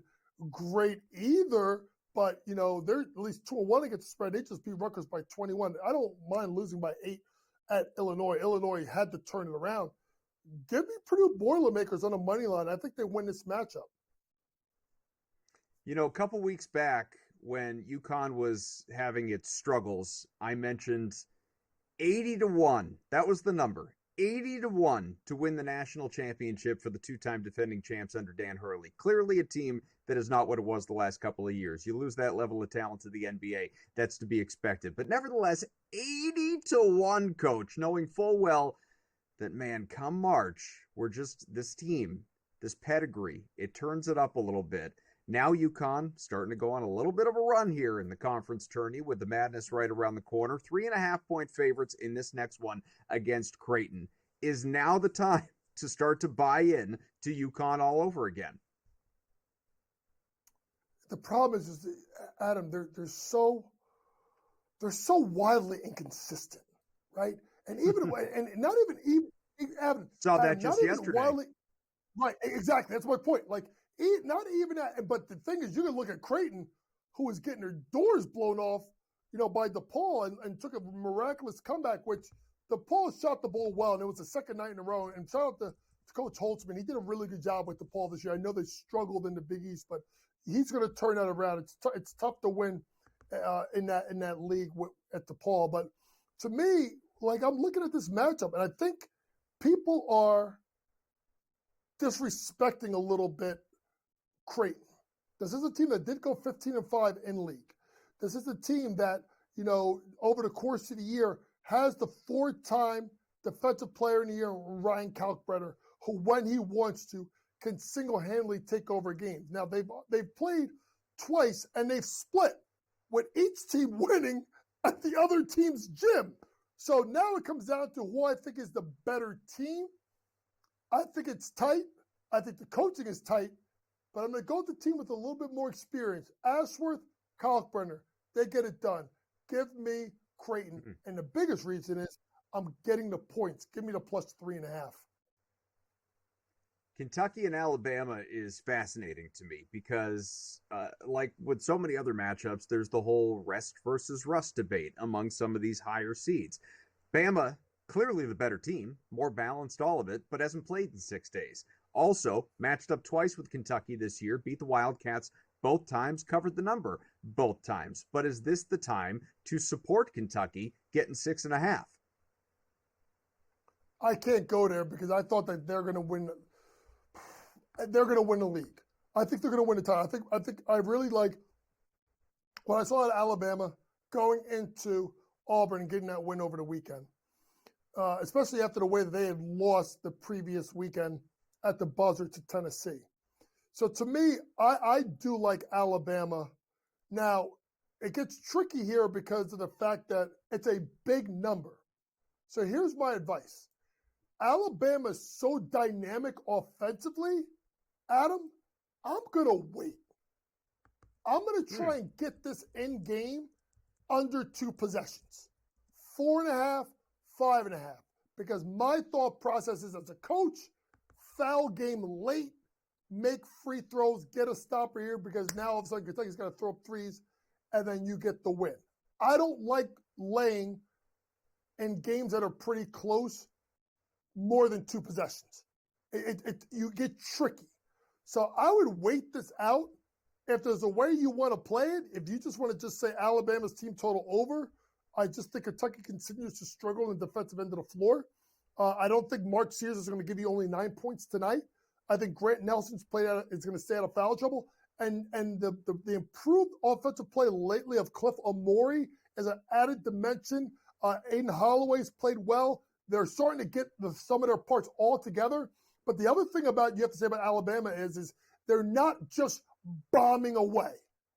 L: great either, but, they're at least 2-1 against the spread. They just beat Rutgers by 21. I don't mind losing by 8 at Illinois. Illinois had to turn it around. Give me Purdue Boilermakers on the money line. I think they win this matchup.
D: A couple weeks back when UConn was having its struggles, I mentioned 80-1. That was the number. 80-1 to win the national championship for the 2-time defending champs under Dan Hurley. Clearly a team that is not what it was the last couple of years. You lose that level of talent to the NBA, that's to be expected. But nevertheless, 80-1, Coach, knowing full well that, man, come March, we're just this team, this pedigree, it turns it up a little bit. Now UConn starting to go on a little bit of a run here in the conference tourney with the madness right around the corner. 3.5-point favorites in this next one against Creighton. Is now the time to start to buy in to UConn all over again?
L: The problem is Adam, they're so wildly inconsistent, right? And even and not even Adam,
D: saw that
L: Adam,
D: just yesterday.
L: Right, exactly. That's my point. Like, not even that. But the thing is, you can look at Creighton, who was getting their doors blown off, by DePaul and took a miraculous comeback, which DePaul shot the ball well, and it was the second night in a row. And shout out to Coach Holtzman. He did a really good job with DePaul this year. I know they struggled in the Big East, but he's going to turn that around. It's tough to win in that league at DePaul. But to me, like, I'm looking at this matchup, and I think people are disrespecting a little bit Creighton. This is a team that did go 15-5 in league. This is a team that, over the course of the year has the 4-time defensive player in the year, Ryan Kalkbrenner, who, when he wants to, can single-handedly take over games. Now, they've played twice, and they've split, with each team winning at the other team's gym. So now it comes down to who I think is the better team. I think it's tight. I think the coaching is tight. But I'm going to go with the team with a little bit more experience. Ashworth, Kalkbrenner, they get it done. Give me Creighton. Mm-hmm. And the biggest reason is I'm getting the points. Give me the plus 3.5.
D: Kentucky and Alabama is fascinating to me because, like with so many other matchups, there's the whole rest versus rust debate among some of these higher seeds. Bama, clearly the better team, more balanced, all of it, but hasn't played in 6 days. Also, matched up twice with Kentucky this year, beat the Wildcats both times, covered the number both times. But is this the time to support Kentucky getting 6.5?
L: I can't go there because I thought that they're going to win. They're going to win the league. I think they're going to win the title. I really like when I saw Alabama going into Auburn and getting that win over the weekend, especially after the way that they had lost the previous weekend at the buzzer to Tennessee. So to me, I do like Alabama. Now, it gets tricky here because of the fact that it's a big number. So here's my advice. Alabama is so dynamic offensively, Adam, I'm going to wait. I'm going to try and get this end game under 2 possessions. 4.5, 5.5. Because my thought process is, as a coach, foul game late, make free throws, get a stopper here, because now all of a sudden Kentucky's going to throw up threes, and then you get the win. I don't like laying in games that are pretty close more than 2 possessions. You get tricky. So I would wait this out. If there's a way you want to play it, if you just want to just say Alabama's team total over, I just think Kentucky continues to struggle in the defensive end of the floor. I don't think Mark Sears is going to give you only 9 points tonight. I think Grant Nelson's is going to stay out of foul trouble. And the improved offensive play lately of Cliff Amori is an added dimension. Aiden Holloway's played well. They're starting to get the sum of their parts all together. But the other thing you have to say about Alabama is they're not just bombing away.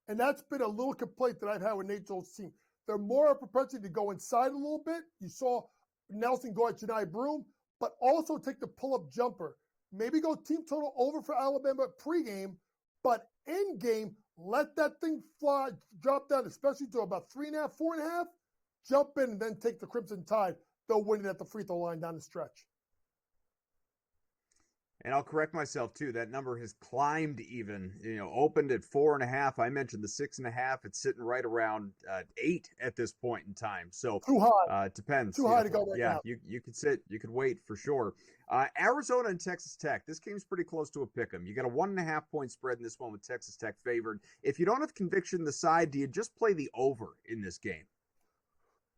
L: And that's been a little complaint that I've had with Nate Jones' team. They're more a propensity to go inside a little bit. You saw Nelson go at Janai Broom, but also take the pull-up jumper. Maybe go team total over for Alabama pregame, but in game, let that thing fly, drop down, especially to about 3.5, 4.5, jump in and then take the Crimson Tide. They'll win it at the free throw line down the stretch.
D: And I'll correct myself too. That number has climbed even. Opened at 4.5. I mentioned the 6.5. It's sitting right around 8 at this point in time. So
L: too high.
D: It depends.
L: Too high to go right now.
D: Yeah, you could sit. You could wait for sure. Arizona and Texas Tech. This game's pretty close to a pick'em. You got a 1.5 point spread in this one with Texas Tech favored. If you don't have conviction in the side, do you just play the over in this game?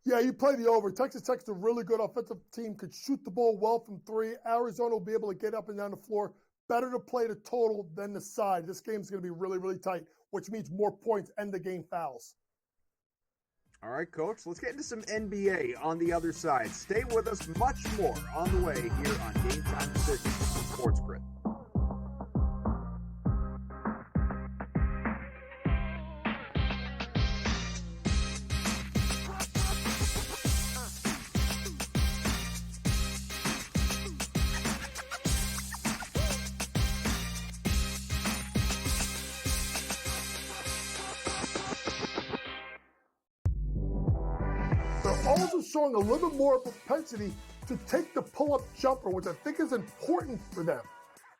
L: Yeah, you play the over. Texas Tech's a really good offensive team, could shoot the ball well from 3. Arizona will be able to get up and down the floor. Better to play the total than the side. This game's going to be really, really tight, which means more points and the game fouls.
D: All right, Coach, let's get into some NBA on the other side. Stay with us, much more on the way here on Game Time Decisions from SportsGrid.
L: Also showing a little bit more propensity to take the pull-up jumper, which I think is important for them.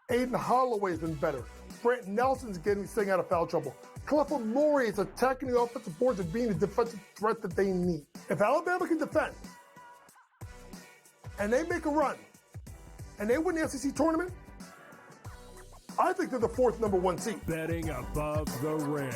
L: Aiden Holloway's been better. Grant Nelson's staying out of foul trouble. Cliff Amori is attacking the offensive boards and being the defensive threat that they need. If Alabama can defend, and they make a run, and they win the SEC tournament, I think they're the 4th number 1 seed.
C: Betting above the rim,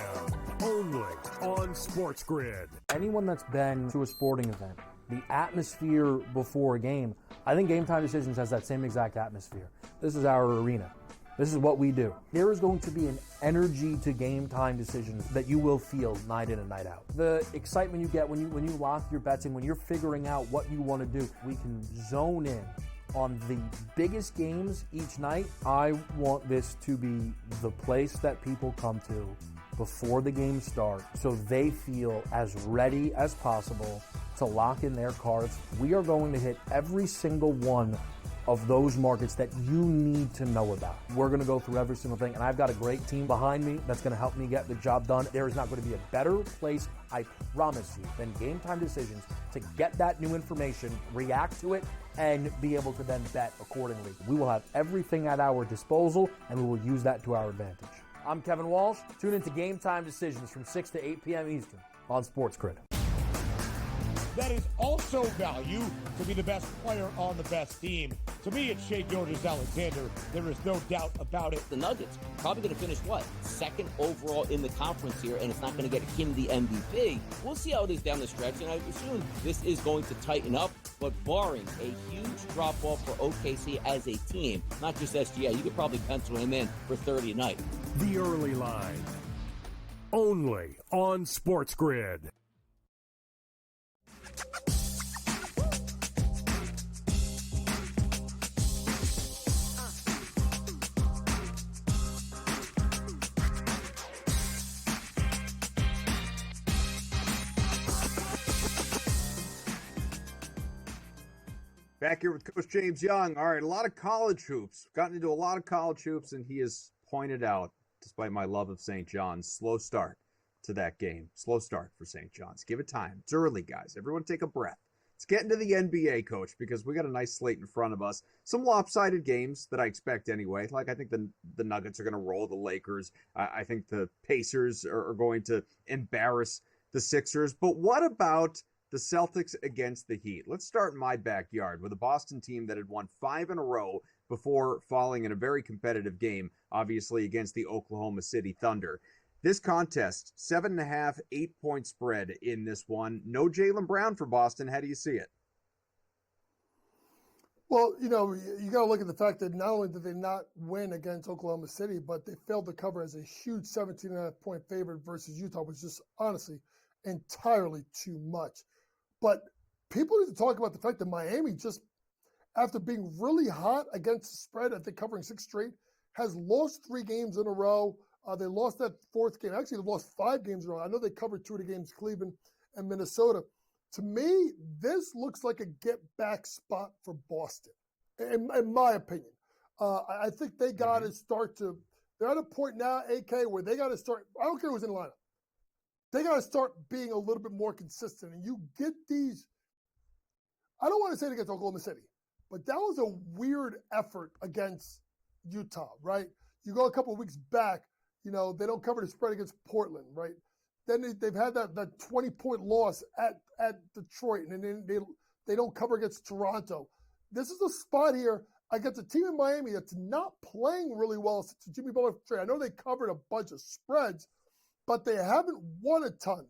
C: only on SportsGrid.
F: Anyone that's been to a sporting event, the atmosphere before a game, I think Game Time Decisions has that same exact atmosphere. This is our arena. This is what we do. There is going to be an energy to Game Time Decisions that you will feel night in and night out. The excitement you get when you lock your bets in, when you're figuring out what you want to do, we can zone in on the biggest games each night. I want this to be the place that people come to before the game starts so they feel as ready as possible to lock in their cards. We are going to hit every single one of those markets that you need to know about. We're going to go through every single thing, and I've got a great team behind me that's going to help me get the job done. There is not going to be a better place, I promise you, than Game Time Decisions to get that new information, react to it, and be able to then bet accordingly. We will have everything at our disposal, and we will use that to our advantage. I'm Kevin Walsh. Tune into Game Time Decisions from 6 to 8 p.m. Eastern on SportsGrid.
M: That is also value to be the best player on the best team. To me, it's Shai Gilgeous-Alexander. There is no doubt about it.
N: The Nuggets probably going to finish, 2nd overall in the conference here, and it's not going to get him the MVP. We'll see how it is down the stretch, and I assume this is going to tighten up, but barring a huge drop-off for OKC as a team, not just SGA, you could probably pencil him in for 30 a night.
C: The Early Line, only on SportsGrid.
D: Back here with Coach James Young. All right, a lot of college hoops. Gotten into a lot of college hoops, and he has pointed out, despite my love of St. John's, slow start to that game. Slow start for St. John's. Give it time. It's early, guys. Everyone take a breath. Let's get into the NBA, Coach, because we got a nice slate in front of us. Some lopsided games that I expect anyway. Like, I think the Nuggets are going to roll the Lakers. I think the Pacers are going to embarrass the Sixers. But what about the Celtics against the Heat? Let's start in my backyard with a Boston team that had won 5 in a row before falling in a very competitive game, obviously against the Oklahoma City Thunder. This contest, 7.5, 8-point spread in this one. No Jaylen Brown for Boston. How do you see it?
L: Well, you got to look at the fact that not only did they not win against Oklahoma City, but they failed to cover as a huge 17.5-point favorite versus Utah, which is just honestly entirely too much. But people need to talk about the fact that Miami just, after being really hot against the spread, I think covering 6 straight, has lost 3 games in a row. They lost that 4th game. Actually, they've lost 5 games in a row. I know they covered 2 of the games, Cleveland and Minnesota. To me, this looks like a get-back spot for Boston, in my opinion. I think they got to start to – they're at a point now, AK, where they got to start – I don't care who's in the lineup. They got to start being a little bit more consistent. And you get these – I don't want to say it against Oklahoma City, but that was a weird effort against Utah, right? You go a couple of weeks back, they don't cover the spread against Portland, right? Then they've had that 20-point loss at Detroit, and then they don't cover against Toronto. This is a spot here against a team in Miami that's not playing really well since the Jimmy Butler trade. I know they covered a bunch of spreads, but they haven't won a ton.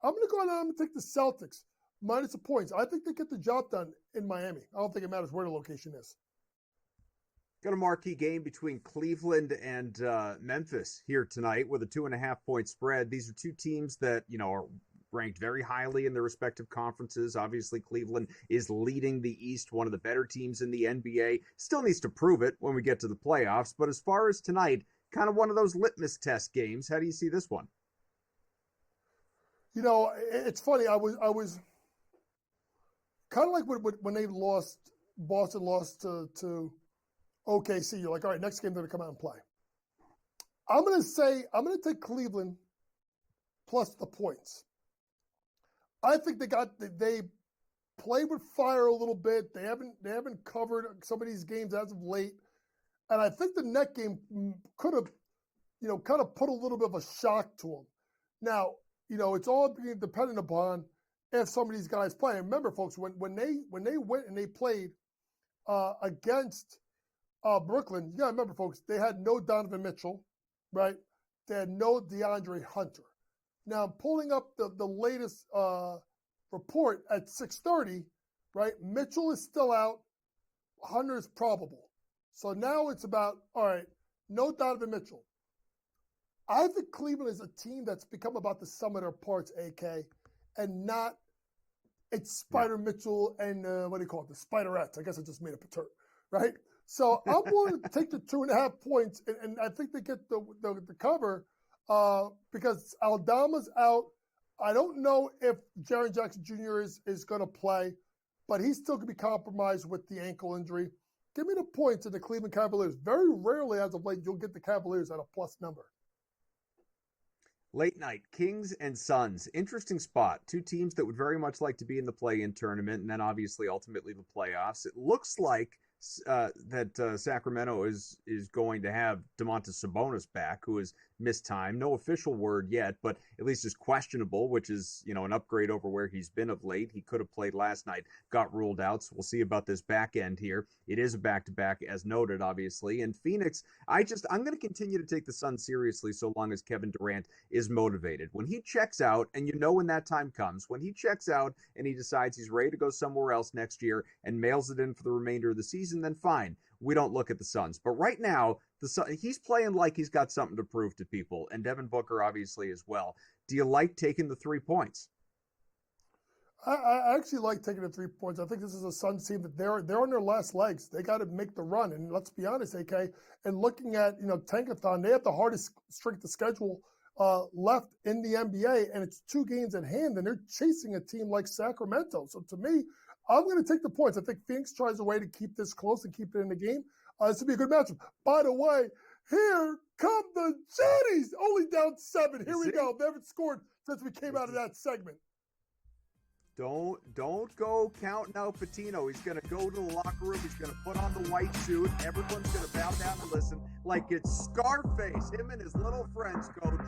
L: I'm going to go on and take the Celtics minus the points. I think they get the job done in Miami. I don't think it matters where the location is.
D: Got a marquee game between Cleveland and Memphis here tonight with a 2.5-point spread. These are 2 teams that, are ranked very highly in their respective conferences. Obviously, Cleveland is leading the East, one of the better teams in the NBA. Still needs to prove it when we get to the playoffs. But as far as tonight, kind of one of those litmus test games. How do you see this one?
L: It's funny. I was kind of like when they lost, Boston lost to OKC. You're like, all right, next game they're going to come out and play. I'm going to take Cleveland plus the points. I think they played with fire a little bit. They haven't covered some of these games as of late. And I think the net game could have, kind of put a little bit of a shock to them. Now, it's all being dependent upon if some of these guys play. And remember, folks, when they went and they played against Brooklyn, you got to remember, folks, they had no Donovan Mitchell, right? They had no DeAndre Hunter. Now, I'm pulling up the latest report at 6:30, right? Mitchell is still out. Hunter is probable. So now it's about, all right, no Donovan Mitchell. I think Cleveland is a team that's become about the sum of their parts, AK, and not it's Spider Mitchell and what do you call it? The Spiderettes. I guess I just made up a term, right? So I'm willing to take the 2.5 points, and I think they get the cover because Aldama's out. I don't know if Jaren Jackson Jr. is going to play, but he's still going to be compromised with the ankle injury. Give me the points in the Cleveland Cavaliers. Very rarely as of late, you'll get the Cavaliers at a plus number.
D: Late night, Kings and Suns. Interesting spot. 2 teams that would very much like to be in the play-in tournament and then obviously ultimately the playoffs. It looks like that Sacramento is going to have Domantas Sabonis back, who has missed time. No official word yet, but at least is questionable, which is, an upgrade over where he's been of late. He could have played last night, got ruled out, so we'll see about this back end here. It is a back-to-back, as noted, obviously. And Phoenix, I'm going to continue to take the Suns seriously so long as Kevin Durant is motivated. When he checks out, and when that time comes, when he checks out and he decides he's ready to go somewhere else next year and mails it in for the remainder of the season, then fine. We don't look at the Suns. But right now, he's playing like he's got something to prove to people, and Devin Booker obviously as well. Do you like taking the 3 points?
L: I actually like taking the 3 points. I think this is a Suns team that they're on their last legs. They got to make the run. And let's be honest, AK, and looking at Tankathon, they have the hardest strength of schedule left in the NBA, and it's 2 games in hand, and they're chasing a team like Sacramento. So to me, I'm going to take the points. I think Phoenix tries a way to keep this close and keep it in the game. This will be a good matchup. By the way, here come the Jetties, only down 7. Here we go. They haven't scored since we came out of that segment.
D: Don't go counting out Patino. He's going to go to the locker room. He's going to put on the white suit. Everyone's going to bow down and listen like it's Scarface, him and his little friends, coach.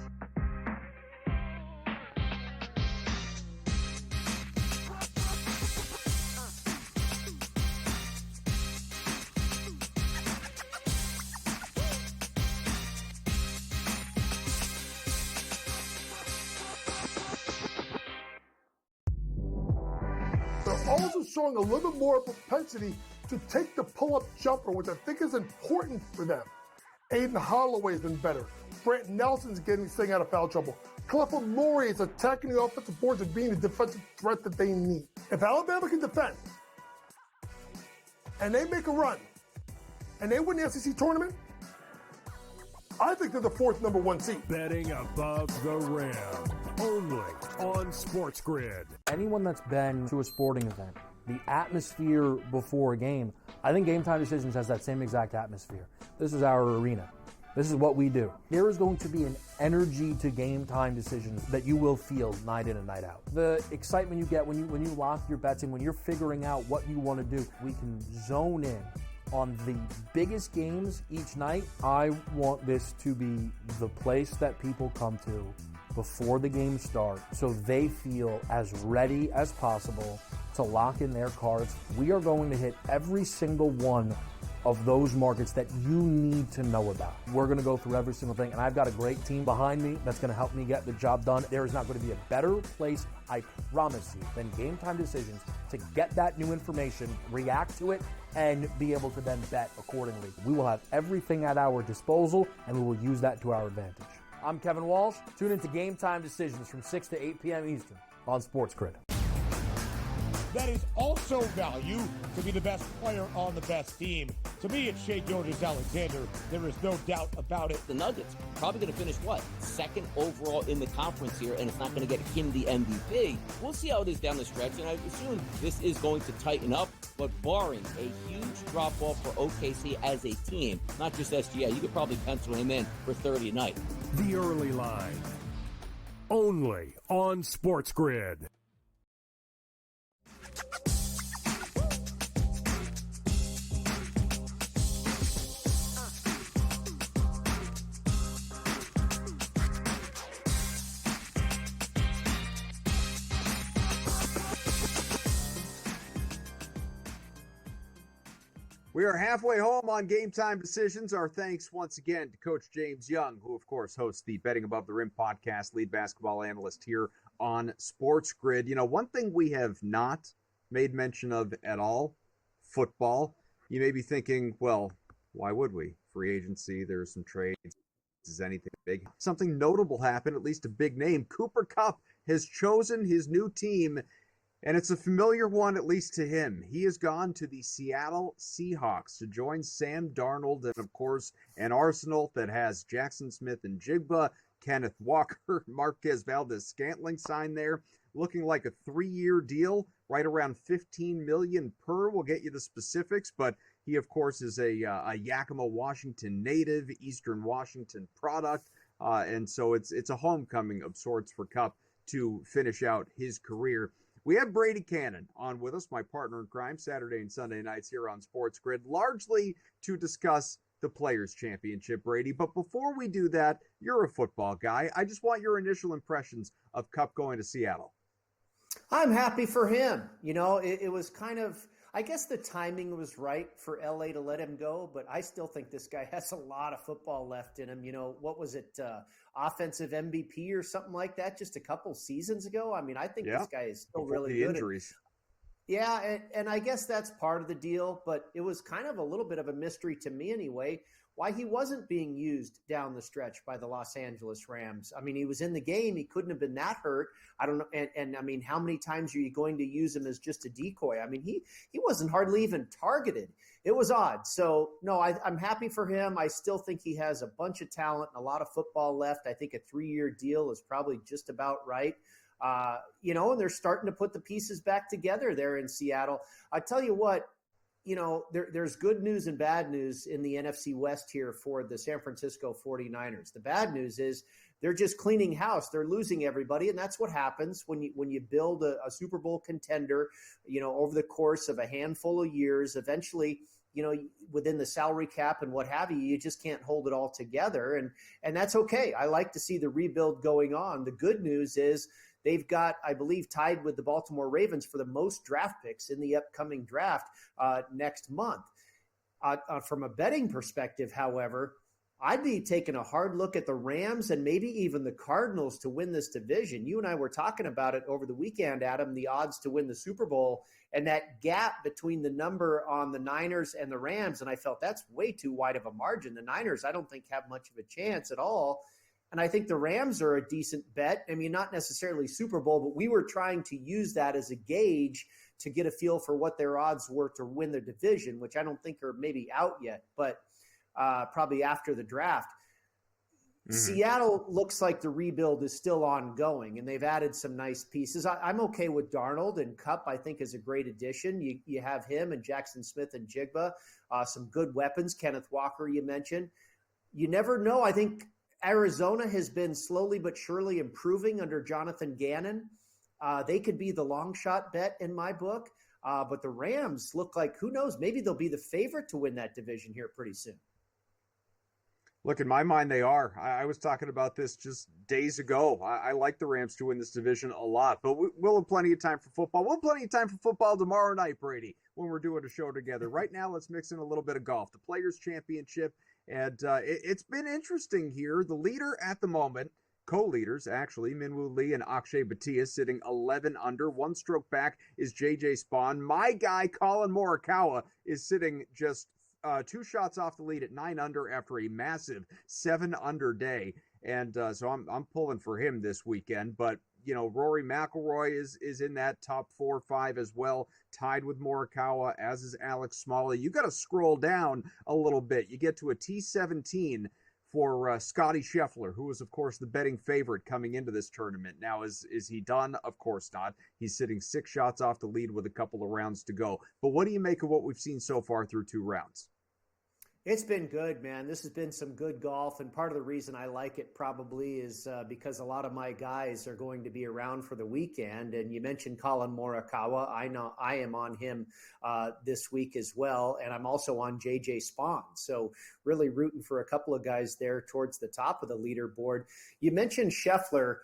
L: Also showing a little bit more propensity to take the pull-up jumper, which I think is important for them. Aiden Holloway's been better. Brant Nelson's staying out of foul trouble. Clifford Murray is attacking the offensive boards and being the defensive threat that they need. If Alabama can defend, and they make a run, and they win the SEC tournament, I think they're the 4th number 1 seed.
C: Betting above the rim, only on SportsGrid.
F: Anyone that's been to a sporting event, the atmosphere before a game, I think Game Time Decisions has that same exact atmosphere. This is our arena. This is what we do. There is going to be an energy to Game Time Decisions that you will feel night in and night out. The excitement you get when you lock your bets in, when you're figuring out what you want to do, we can zone in on the biggest games each night. I want this to be the place that people come to before the games start so they feel as ready as possible to lock in their cards. We are going to hit every single one of those markets that you need to know about. We're going to go through every single thing, and I've got a great team behind me that's going to help me get the job done. There is not going to be a better place, I promise you, than Game Time Decisions to get that new information, react to it, and be able to then bet accordingly. We will have everything at our disposal, and we will use that to our advantage. I'm Kevin Walsh. Tune into Game Time Decisions from 6 to 8 p.m. Eastern on SportsGrid.
M: That is also value to be the best player on the best team. To me, it's Shai Gilgeous-Alexander. There is no doubt about it.
N: The Nuggets probably going to finish, what, 2nd overall in the conference here, and it's not going to get him the MVP. We'll see how it is down the stretch, and I assume this is going to tighten up, but barring a huge drop-off for OKC as a team, not just SGA, you could probably pencil him in for 30 a night.
C: The Early Line, only on SportsGrid.
D: We are halfway home on Game Time Decisions. Our thanks once again to Coach James Young, who, of course, hosts the Betting Above the Rim podcast, lead basketball analyst here on SportsGrid. You know, one thing we have not made mention of at all, football. You may be thinking, well, why would we? Free agency, there's some trades. Is anything big? Something notable happened, at least a big name. Cooper Kupp has chosen his new team, and it's a familiar one, at least to him. He has gone to the Seattle Seahawks to join Sam Darnold and, of course, an arsenal that has Jackson Smith and Jigba, Kenneth Walker, Marquez Valdez-Scantling signed there, looking like a 3-year deal, right around $15 million per. We'll get you the specifics, but he, of course, is a Yakima, Washington native, Eastern Washington product, and so it's a homecoming of sorts for Kupp to finish out his career. We have Brady Cannon on with us, my partner in crime, Saturday and Sunday nights here on SportsGrid, largely to discuss the Players' Championship, Brady. But before we do that, you're a football guy. I just want your initial impressions of Kupp going to Seattle.
O: I'm happy for him. You know, it was kind of, I guess the timing was right for LA to let him go, but I still think this guy has a lot of football left in him. You know, what was it, offensive MVP or something like that just a couple seasons ago? I mean, I think this guy is still really good.
D: Injuries.
O: Yeah, and I guess that's part of the deal, but it was kind of a little bit of a mystery to me anyway, why he wasn't being used down the stretch by the Los Angeles Rams. I mean, he was in the game. He couldn't have been that hurt. I don't know. And I mean, how many times are you going to use him as just a decoy? I mean, he wasn't hardly even targeted. It was odd. So, no, I'm happy for him. I still think he has a bunch of talent and a lot of football left. I think a 3-year deal is probably just about right. And they're starting to put the pieces back together there in Seattle. I tell you what, there's good news and bad news in the NFC West here for the San Francisco 49ers. The bad news is they're just cleaning house. They're losing everybody, and that's what happens when you build a Super Bowl contender, over the course of a handful of years. Eventually, within the salary cap and what have you, you just can't hold it all together, and that's okay. I like to see the rebuild going on. The good news is they've got, I believe, tied with the Baltimore Ravens for the most draft picks in the upcoming draft next month. From a betting perspective, however, I'd be taking a hard look at the Rams and maybe even the Cardinals to win this division. You and I were talking about it over the weekend, Adam, the odds to win the Super Bowl and that gap between the number on the Niners and the Rams. And I felt that's way too wide of a margin. The Niners, I don't think, have much of a chance at all. And I think the Rams are a decent bet. I mean, not necessarily Super Bowl, but we were trying to use that as a gauge to get a feel for what their odds were to win the division, which I don't think are maybe out yet, but probably after the draft. Mm-hmm. Seattle looks like the rebuild is still ongoing, and they've added some nice pieces. I'm okay with Darnold, and Kupp, I think, is a great addition. You have him and Jackson Smith and Jigba, some good weapons. Kenneth Walker, you mentioned. You never know. I think Arizona has been slowly but surely improving under Jonathan Gannon. They could be the long shot bet in my book. But the Rams look like, who knows, maybe they'll be the favorite to win that division here pretty soon.
D: Look, in my mind, they are. I was talking about this just days ago. I like the Rams to win this division a lot, but we'll have plenty of time for football. We'll have plenty of time for football tomorrow night, Brady, when we're doing a show together. Right now, let's mix in a little bit of golf. The Players' Championship. And it's been interesting here. The leader at the moment, co-leaders actually, Minwoo Lee and Akshay Bhatia sitting 11 under. One stroke back is J.J. Spawn. My guy, Colin Morikawa, is sitting just 2 shots off the lead at 9 under after a massive 7 under day. And so I'm pulling for him this weekend. But, Rory McIlroy is in that top 4 or 5 as well, tied with Morikawa, as is Alex Smalley. You got to scroll down a little bit. You get to a T17 for Scotty Scheffler, who was, of course, the betting favorite coming into this tournament. Now, is he done? Of course not. He's sitting 6 shots off the lead with a couple of rounds to go. But what do you make of what we've seen so far through 2 rounds?
O: It's been good, man. This has been some good golf, and part of the reason I like it probably is because a lot of my guys are going to be around for the weekend. And you mentioned Colin Morikawa. I know I am on him this week as well, and I'm also on J.J. Spawn. So really rooting for a couple of guys there towards the top of the leaderboard. You mentioned Scheffler.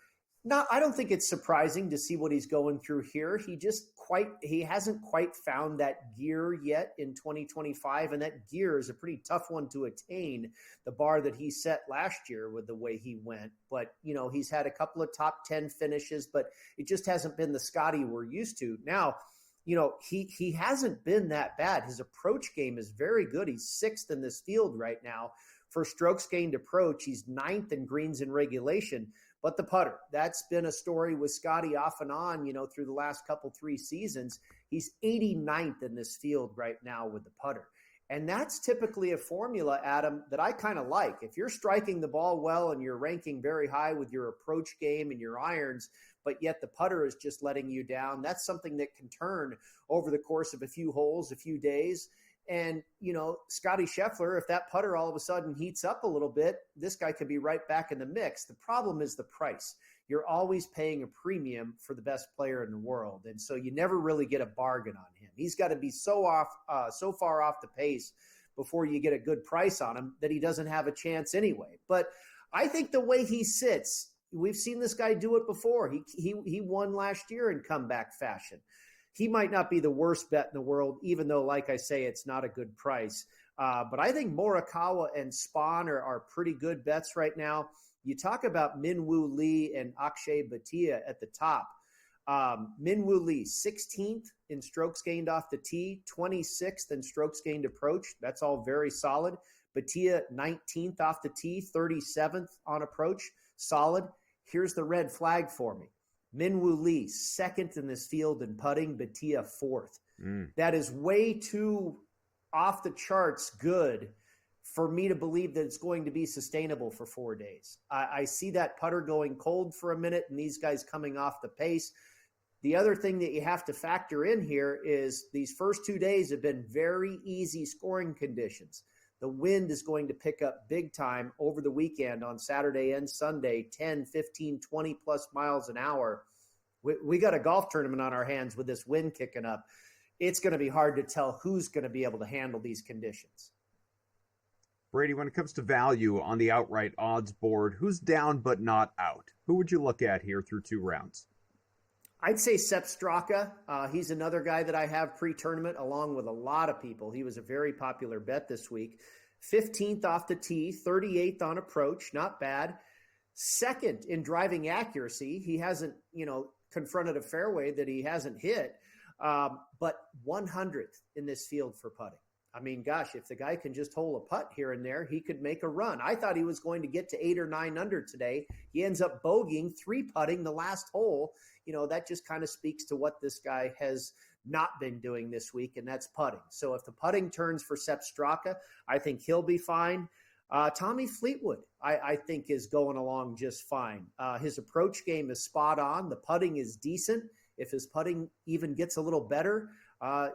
O: I don't think it's surprising to see what he's going through here. He hasn't quite found that gear yet in 2025, and that gear is a pretty tough one to attain, the bar that he set last year with the way he went. But, he's had a couple of top 10 finishes, but it just hasn't been the Scotty we're used to. Now, he hasn't been that bad. His approach game is very good. He's 6th in this field right now. For strokes gained approach, he's 9th in greens in regulation. But the putter, that's been a story with Scotty off and on, through the last 3 seasons. He's 89th in this field right now with the putter. And that's typically a formula, Adam, that I kind of like. If you're striking the ball well and you're ranking very high with your approach game and your irons, but yet the putter is just letting you down, that's something that can turn over the course of a few holes, a few days. And, Scotty Scheffler, if that putter all of a sudden heats up a little bit, this guy could be right back in the mix. The problem is the price. You're always paying a premium for the best player in the world. And so you never really get a bargain on him. He's got to be so far off the pace before you get a good price on him that he doesn't have a chance anyway. But I think the way he sits, we've seen this guy do it before. He won last year in comeback fashion. He might not be the worst bet in the world, even though, like I say, it's not a good price. But I think Morikawa and Spawn are pretty good bets right now. You talk about Minwoo Lee and Akshay Bhatia at the top. Min-Woo Lee, 16th in strokes gained off the tee, 26th in strokes gained approach. That's all very solid. Batia, 19th off the tee, 37th on approach. Solid. Here's the red flag for me. Min-Woo Lee, second in this field in putting. Batia, fourth. That is way too off the charts good for me to believe that it's going to be sustainable for 4 days. I see that putter going cold for a minute and these guys coming off the pace. The other thing that you have to factor in here is these first 2 days have been very easy scoring conditions. The wind is going to pick up big time over the weekend on Saturday and Sunday, 10, 15, 20 plus miles an hour. We got a golf tournament on our hands with this wind kicking up. It's going to be hard to tell who's going to be able to handle these conditions.
D: Brady, when it comes to value on the outright odds board, who's down but not out? Who would you look at here through 2 rounds?
O: I'd say Sepp Straka. He's another guy that I have pre-tournament along with a lot of people. He was a very popular bet this week. 15th off the tee, 38th on approach. Not bad. Second in driving accuracy. He hasn't, confronted a fairway that he hasn't hit. But 100th in this field for putting. I mean, gosh, if the guy can just hold a putt here and there, he could make a run. I thought he was going to get to 8 or 9 under today. He ends up bogeying, 3-putting the last hole. That just kind of speaks to what this guy has not been doing this week, and that's putting. So if the putting turns for Sepp Straka, I think he'll be fine. Tommy Fleetwood, I think, is going along just fine. His approach game is spot on. The putting is decent. If his putting even gets a little better,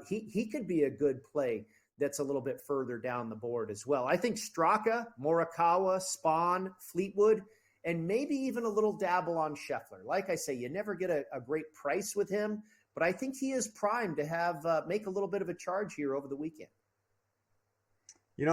O: he could be a good play that's a little bit further down the board as well. I think Straka, Morikawa, Spahn, Fleetwood, and maybe even a little dabble on Scheffler. Like I say, you never get a great price with him, but I think he is primed to have make a little bit of a charge here over the weekend.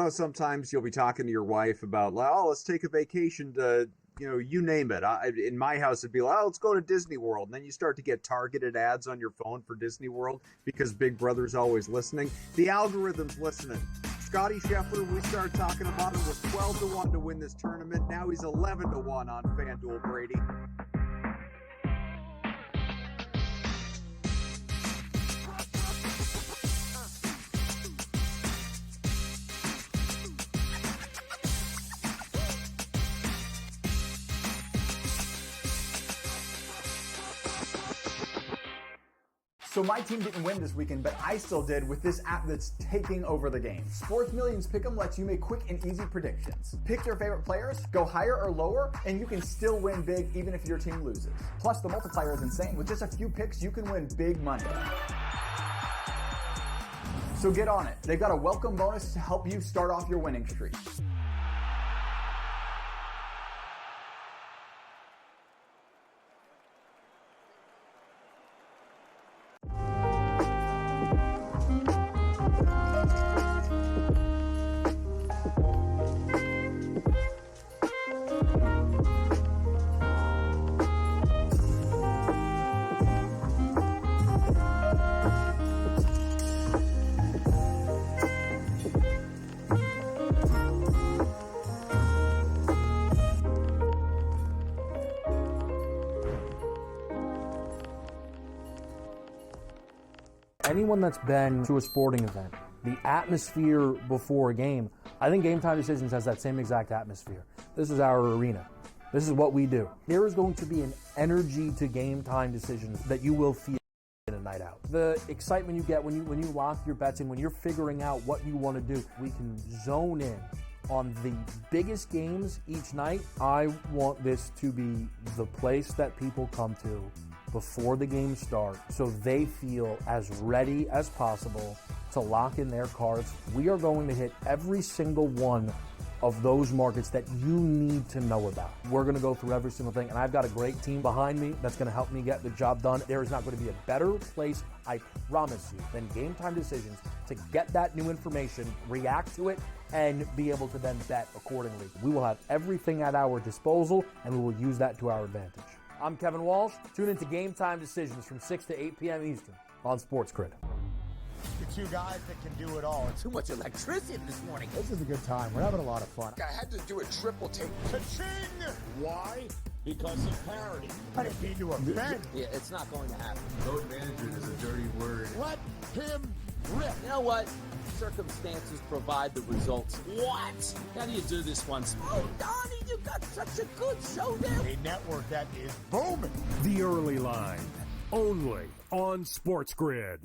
D: Sometimes you'll be talking to your wife about, let's take a vacation to, you name it. In my house, it'd be like, let's go to Disney World. And then you start to get targeted ads on your phone for Disney World because Big Brother's always listening. The algorithm's listening. Scotty Scheffler, we started talking about him, was 12-1 to win this tournament. Now he's 11-1 on FanDuel, Brady.
E: So my team didn't win this weekend, but I still did with this app that's taking over the game. Sports Millions Pick'em lets you make quick and easy predictions. Pick your favorite players, go higher or lower, and you can still win big even if your team loses. Plus, the multiplier is insane. With just a few picks, you can win big money. So get on it. They've got a welcome bonus to help you start off your winning streak.
F: Anyone that's been to a sporting event, the atmosphere before a game, I think GameTime Decisions has that same exact atmosphere. This is our arena. This is what we do. There is going to be an energy to GameTime Decisions that you will feel in a night out. The excitement you get when you lock your bets in, when you're figuring out what you want to do, we can zone in on the biggest games each night. I want this to be the place that people come to before the game starts so they feel as ready as possible to lock in their cards. We are going to hit every single one of those markets that you need to know about. We're going to go through every single thing, and I've got a great team behind me that's going to help me get the job done. There is not going to be a better place, I promise you, than GameTime Decisions to get that new information, react to it, and be able to then bet accordingly. We will have everything at our disposal, and we will use that to our advantage. I'm Kevin Walsh. Tune into GameTime Decisions from 6 to 8 p.m. Eastern on SportsGrid.
H: The two guys that can do it all.
G: Too much electricity this morning.
H: This is a good time. We're having a lot of fun.
P: I had to do a triple take.
M: Ka-ching! Why? because of parity. I didn't mean to offend.
N: Yeah, it's not going to happen.
I: Load management is a dirty word.
M: Let him rip.
N: You know what? Circumstances provide the results. What? How do you do this one? Oh, Donnie, you got such a good show there.
M: A network that is booming.
C: The Early Line, only on SportsGrid.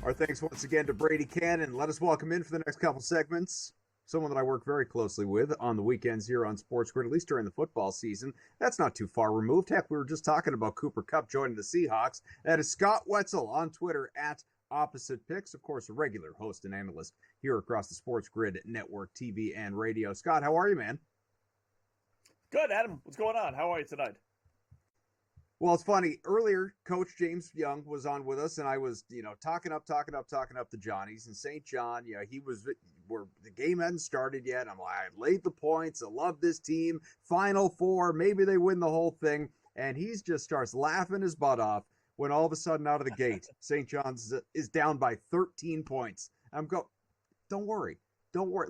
D: Our thanks once again to Brady Cannon. Let us welcome in for the next couple segments someone that I work very closely with on the weekends here on SportsGrid, at least during the football season. That's not too far removed. Heck, we were just talking about Cooper Kupp joining the Seahawks. That is Scott Wetzel on Twitter at Opposite Picks, of course, a regular host and analyst here across the SportsGrid network, TV and radio. Scott, how are you, man?
P: Good, Adam. What's going on? How are you tonight?
D: Well, it's funny. Earlier, Coach James Young was on with us, and I was, talking up the Johnnies and St. John. The game hadn't started yet. I'm like, I laid the points. I love this team. Final four, maybe they win the whole thing. And he just starts laughing his butt off when all of a sudden, out of the gate, St. John's is down by 13 points. Don't worry,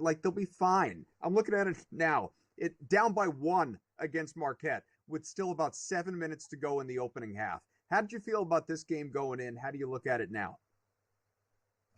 D: like they'll be fine. I'm looking at it now. It down by 1 against Marquette, with still about 7 minutes to go in the opening half. How did you feel about this game going in? How do you look at it now?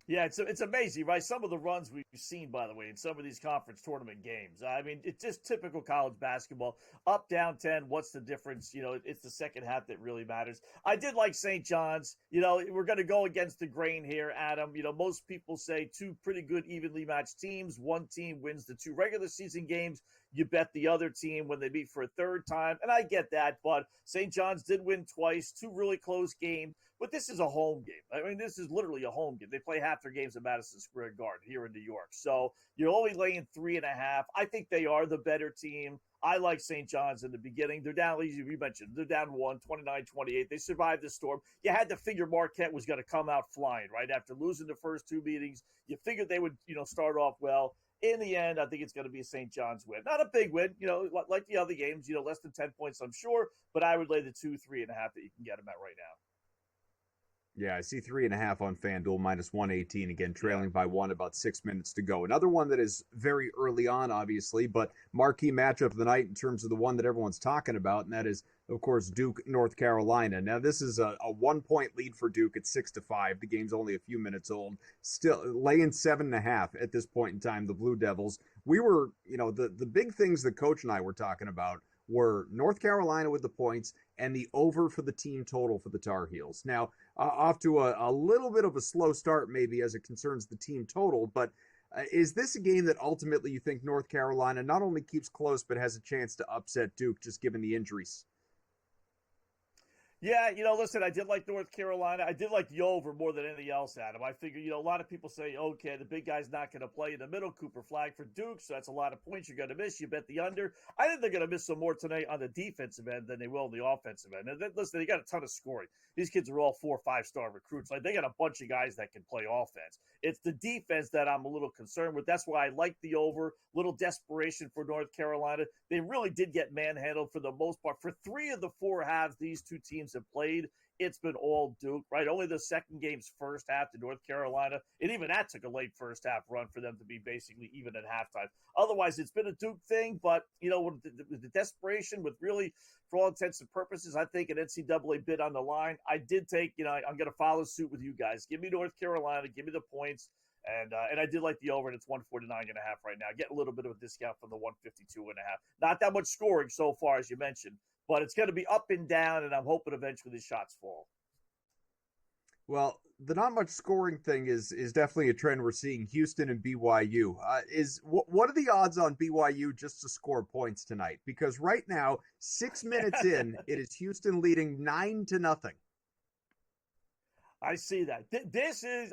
P: Yeah, it's amazing, right? Some of the runs we've seen, by the way, in some of these conference tournament games. I mean, it's just typical college basketball. Up, down 10, what's the difference? It's the second half that really matters. I did like St. John's. We're going to go against the grain here, Adam. Most people say two pretty good evenly matched teams. One team wins the 2 regular season games. You bet the other team when they meet for a third time. And I get that, but St. John's did win twice, 2 really close games. But this is a home game. I mean, this is literally a home game. They play half their games at Madison Square Garden here in New York. So you're only laying 3.5. I think they are the better team. I like St. John's in the beginning. They're down, as you mentioned, they're down 1, 29-28. They survived the storm. You had to figure Marquette was going to come out flying, right? After losing the first 2 meetings, you figured they would, start off well. In the end, I think it's going to be a St. John's win. Not a big win, like the other games, less than 10 points, I'm sure. But I would lay the 2, 3.5 that you can get them at right now.
D: Yeah, I see 3.5 on FanDuel, minus 118, again, trailing by 1, about 6 minutes to go. Another one that is very early on, obviously, but marquee matchup of the night in terms of the one that everyone's talking about, and that is, of course, Duke, North Carolina. Now, this is a 1-point lead for Duke at 6-5. The game's only a few minutes old. Still laying 7.5 at this point in time, the Blue Devils. We were, the big things that Coach and I were talking about were North Carolina with the points and the over for the team total for the Tar Heels. Now, off to a little bit of a slow start maybe as it concerns the team total, but is this a game that ultimately you think North Carolina not only keeps close but has a chance to upset Duke just given the injuries?
P: Yeah, listen, I did like North Carolina. I did like the over more than anything else, Adam. I figure, a lot of people say, okay, the big guy's not going to play in the middle. Cooper Flag for Duke, so that's a lot of points you're going to miss. You bet the under. I think they're going to miss some more tonight on the defensive end than they will on the offensive end. And listen, they got a ton of scoring. These kids are all 4- or 5-star recruits. Like, they got a bunch of guys that can play offense. It's the defense that I'm a little concerned with. That's why I like the over. Little desperation for North Carolina. They really did get manhandled for the most part. For 3 of the 4 halves these two teams have played, it's been all Duke, right? Only the second game's first half to North Carolina, and even that took a late first half run for them to be basically even at halftime. Otherwise, it's been a Duke thing, but, with the desperation, with really, for all intents and purposes, I think an NCAA bid on the line. I did take, I'm going to follow suit with you guys. Give me North Carolina, give me the points, and I did like the over, and it's 149.5 right now. Get a little bit of a discount from the 152.5. Not that much scoring so far, as you mentioned, but it's going to be up and down, and I'm hoping eventually the shots fall.
D: Well, the not much scoring thing is definitely a trend we're seeing. Houston and BYU. What are the odds on BYU just to score points tonight? Because right now, 6 minutes in, it is Houston leading 9-0.
P: I see that.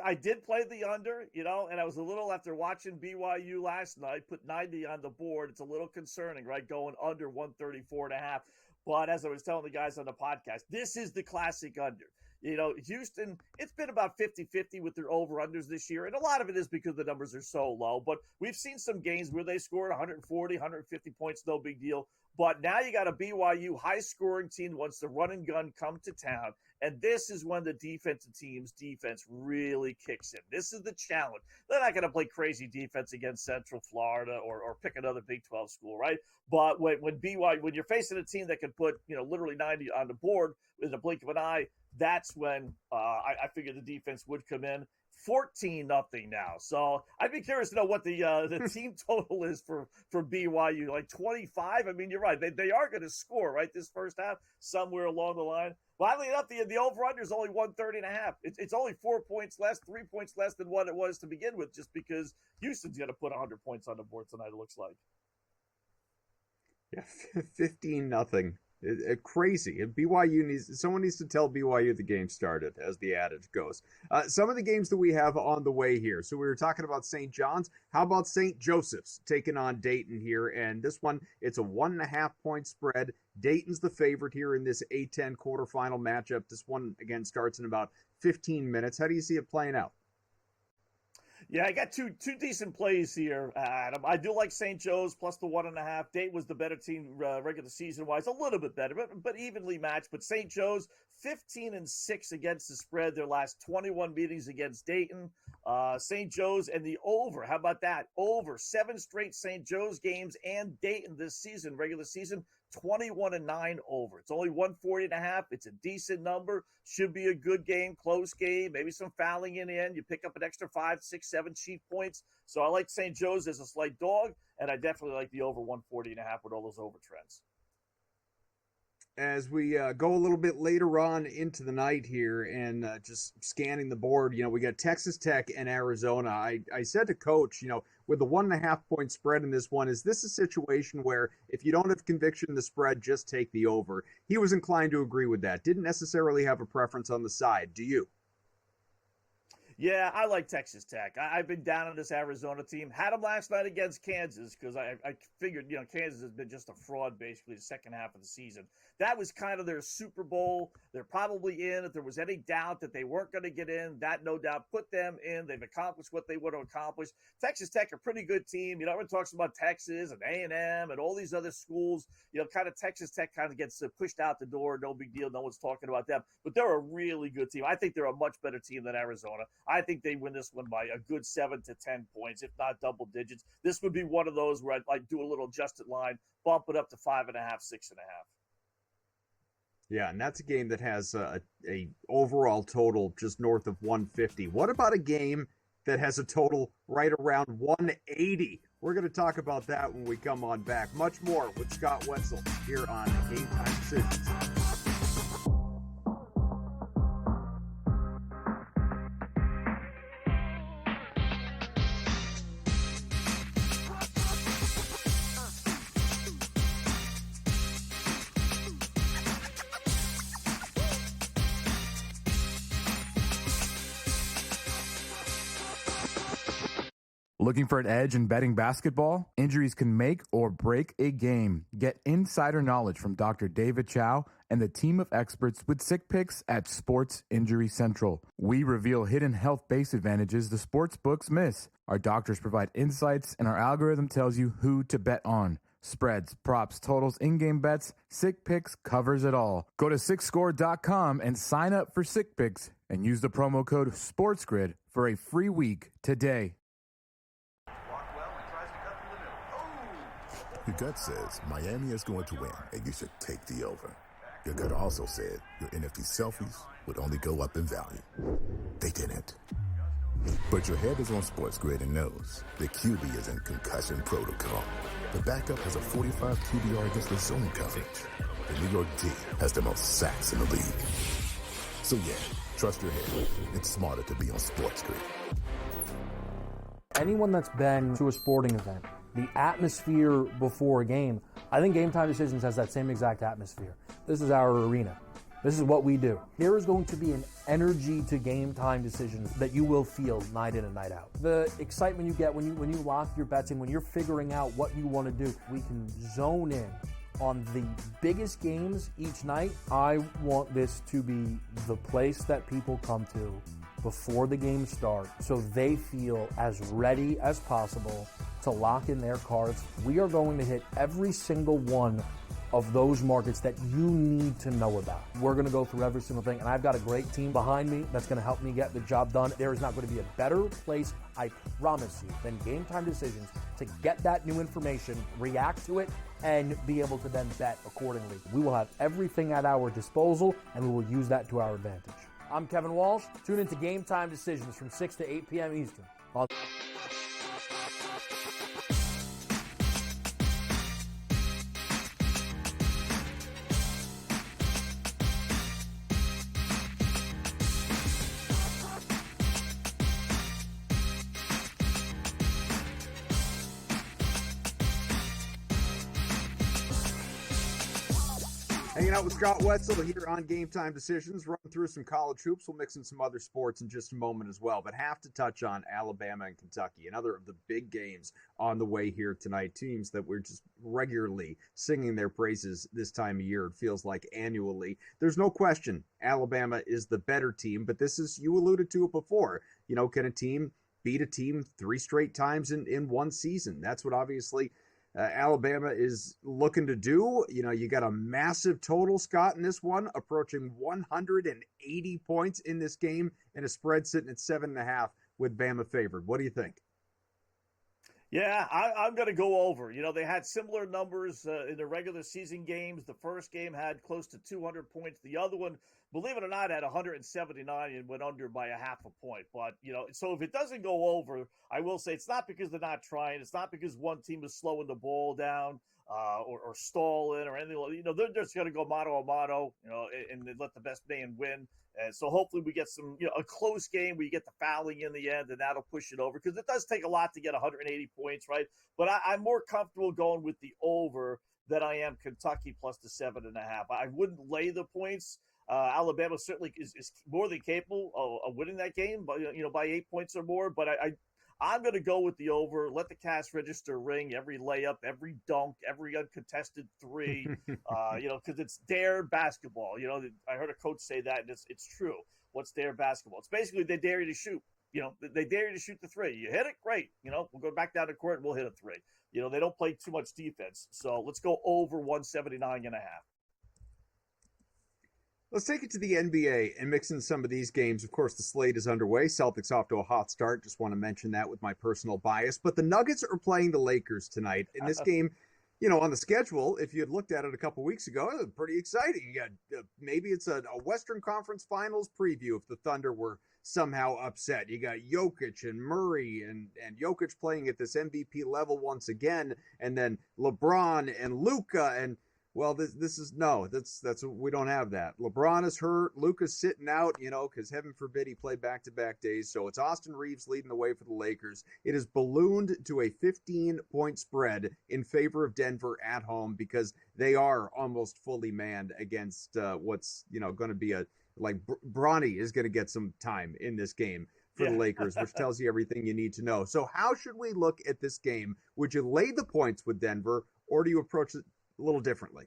P: I did play the under, and I was a little, after watching BYU last night, put 90 on the board. It's a little concerning, right? Going under 134.5. But as I was telling the guys on the podcast, this is the classic under. Houston, it's been about 50-50 with their over-unders this year, and a lot of it is because the numbers are so low. But we've seen some games where they scored 140, 150 points, no big deal. But now you got a BYU high-scoring team wants the run and gun come to town, and this is when the defensive team's defense really kicks in. This is the challenge. They're not going to play crazy defense against Central Florida or pick another Big 12 school, right? But when you're facing a team that can put literally 90 on the board with a blink of an eye, that's when I figured the defense would come in. 14-0 now. So I'd be curious to know what the team total is for BYU. Like 25? I mean, you're right. They are going to score, right, this first half, somewhere along the line. Well, oddly enough, the over-under is only 130.5. It's only 4 points less, 3 points less than what it was to begin with, just because Houston's going to put 100 points on the board tonight, it looks like.
D: Yeah, 15-0. Crazy. Someone needs to tell BYU the game started, as the adage goes. Some of the games that we have on the way here. So we were talking about St. John's. How about St. Joseph's taking on Dayton here? And this one, it's a 1.5 point spread. Dayton's the favorite here in this A10 quarterfinal matchup. This one, again, starts in about 15 minutes. How do you see it playing out?
P: Yeah, I got two decent plays here, Adam. I do like St. Joe's plus the 1.5. Dayton was the better team regular season-wise, a little bit better, but evenly matched. But St. Joe's 15-6 against the spread their last 21 meetings against Dayton. St. Joe's and the over. How about that? Over 7 straight St. Joe's games and Dayton this season, regular season. 21-9 over. It's only 140.5. It's a decent number. Should be a good game, close game, maybe some fouling in the end. You pick up an extra 5, 6, 7 cheap points. So I like St. Joe's as a slight dog, and I definitely like the over 140.5 with all those over trends.
D: As we go a little bit later on into the night here and just scanning the board, we got Texas Tech and Arizona. I said to Coach, with the 1.5 point spread in this one, is this a situation where if you don't have conviction in the spread, just take the over? He was inclined to agree with that. Didn't necessarily have a preference on the side. Do you?
P: Yeah, I like Texas Tech. I've been down on this Arizona team. Had them last night against Kansas because I figured, Kansas has been just a fraud basically the second half of the season. That was kind of their Super Bowl. They're probably in. If there was any doubt that they weren't going to get in, that no doubt put them in. They've accomplished what they would have accomplished. Texas Tech, a pretty good team. Everyone talks about Texas and A&M and all these other schools. Kind of Texas Tech kind of gets pushed out the door. No big deal. No one's talking about them. But they're a really good team. I think they're a much better team than Arizona. I think they win this one by a good 7 to 10 points, if not double digits. This would be one of those where I'd do a little adjusted line, bump it up to 5.5, 6.5.
D: Yeah, and that's a game that has a overall total just north of 150. What about a game that has a total right around 180? We're going to talk about that when we come on back. Much more with Scott Wetzel here on Game Time Decisions.
Q: Looking for an edge in betting basketball? Injuries can make or break a game. Get insider knowledge from Dr. David Chow and the team of experts with Sick Picks at Sports Injury Central. We reveal hidden health-based advantages the sports books miss. Our doctors provide insights, and our algorithm tells you who to bet on. Spreads, props, totals, in-game bets, Sick Picks covers it all. Go to SickScore.com and sign up for Sick Picks and use the promo code SportsGrid for a free week today.
R: Your gut says Miami is going to win, and you should take the over. Your gut also said your NFT selfies would only go up in value. They didn't. But your head is on SportsGrid and knows the QB is in concussion protocol. The backup has a 45 QBR against the zone coverage. The New York D has the most sacks in the league. So yeah, trust your head. It's smarter to be on SportsGrid.
F: Anyone that's been to a sporting event, the atmosphere before a game, I think Game Time Decisions has that same exact atmosphere. This is our arena. This is what we do. There is going to be an energy to Game Time Decisions that you will feel night in and night out. The excitement you get when you lock your bets in, when you're figuring out what you want to do, we can zone in on the biggest games each night, I want this to be the place that people come to before the game starts so they feel as ready as possible to lock in their cards. We are going to hit every single one of those markets that you need to know about. We're going to go through every single thing, and I've got a great team behind me that's going to help me get the job done. There is not going to be a better place, I promise you, than Game Time Decisions to get that new information, react to it, and be able to then bet accordingly. We will have everything at our disposal, and we will use that to our advantage. I'm Kevin Walsh. Tune into Game Time Decisions from 6 to 8 p.m. Eastern.
D: Hanging out with Scott Wetzel here on Game Time Decisions, running through some college hoops. We'll mix in some other sports in just a moment as well, but have to touch on Alabama and Kentucky, another of the big games on the way here tonight. Teams that we're just regularly singing their praises this time of year. It feels like annually. There's no question Alabama is the better team, but this is, you alluded to it before, you know, can a team beat a team 3 straight times in one season? That's what obviously Alabama is looking to do. You know, you got a massive total, Scott, in this one, approaching 180 points in this game, and a spread sitting at 7.5 with Bama favored. What do you think?
P: Yeah, I'm going to go over. You know, they had similar numbers in the regular season games. The first game had close to 200 points. The other one, believe it or not, had 179 and went under by a half a point. But, you know, so if it doesn't go over, I will say it's not because they're not trying. It's not because one team is slowing the ball down or stalling or anything. You know, they're just going to go motto a motto, you know, and let the best man win. And so hopefully we get some, you know, a close game where you get the fouling in the end, and that'll push it over because it does take a lot to get 180 points, right? But I'm more comfortable going with the over than I am Kentucky plus the 7.5. I wouldn't lay the points. Alabama certainly is more than capable of winning that game, but you know, by 8 points or more. But I'm going to go with the over. Let the cash register ring every layup, every dunk, every uncontested three. You know, because it's dare basketball. You know, I heard a coach say that, and it's true. What's dare basketball? It's basically they dare you to shoot. You know, they dare you to shoot the three. You hit it, great. You know, we'll go back down to court and we'll hit a three. You know, they don't play too much defense. So let's go over 179.5.
D: Let's take it to the NBA and mix in some of these games. Of course, the slate is underway. Celtics off to a hot start. Just want to mention that with my personal bias. But the Nuggets are playing the Lakers tonight. In this game, you know, on the schedule, if you had looked at it a couple weeks ago, it was pretty exciting. You got maybe it's a Western Conference Finals preview if the Thunder were somehow upset. You got Jokic and Murray and Jokic playing at this MVP level once again, and then LeBron and Luka and well, this is no, that's we don't have that. LeBron is hurt, Luka's sitting out, you know, because heaven forbid he played back-to-back days. So it's Austin Reeves leading the way for the Lakers. It is ballooned to a 15-point spread in favor of Denver at home because they are almost fully manned against what's, you know, going to be Bronny is going to get some time in this game for the Lakers, which tells you everything you need to know. So how should we look at this game? Would you lay the points with Denver, or do you approach it a little differently?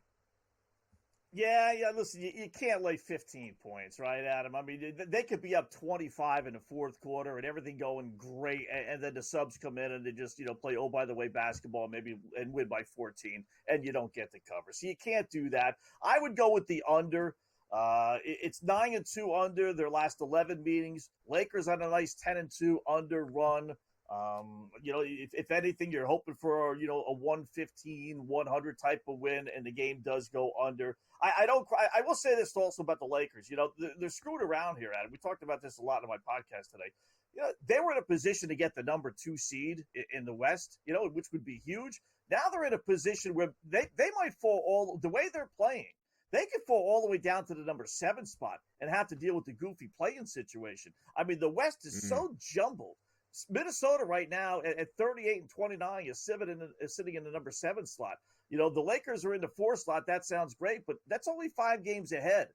P: Yeah. Listen, you can't lay 15 points, right, Adam? I mean, they could be up 25 in the fourth quarter and everything going great, and then the subs come in and they just, you know, play by the way basketball and win by 14, and you don't get the cover. So you can't do that. I would go with the under. It's 9-2 under their last 11 meetings. Lakers on a nice 10-2 under run. You know, if anything, you're hoping for, you know, a 115, 100 type of win, and the game does go under. I will say this also about the Lakers. You know, they're screwed around here, Adam. We talked about this a lot in my podcast today. You know, they were in a position to get the number 2 seed in the West, you know, which would be huge. Now they're in a position where they might fall the way they're playing. They could fall all the way down to the number 7 spot and have to deal with the goofy play-in situation. I mean, the West is so jumbled. Minnesota right now at 38-29 is sitting in the number 7 slot. You know, the Lakers are in the 4 slot. That sounds great, but that's only 5 games ahead.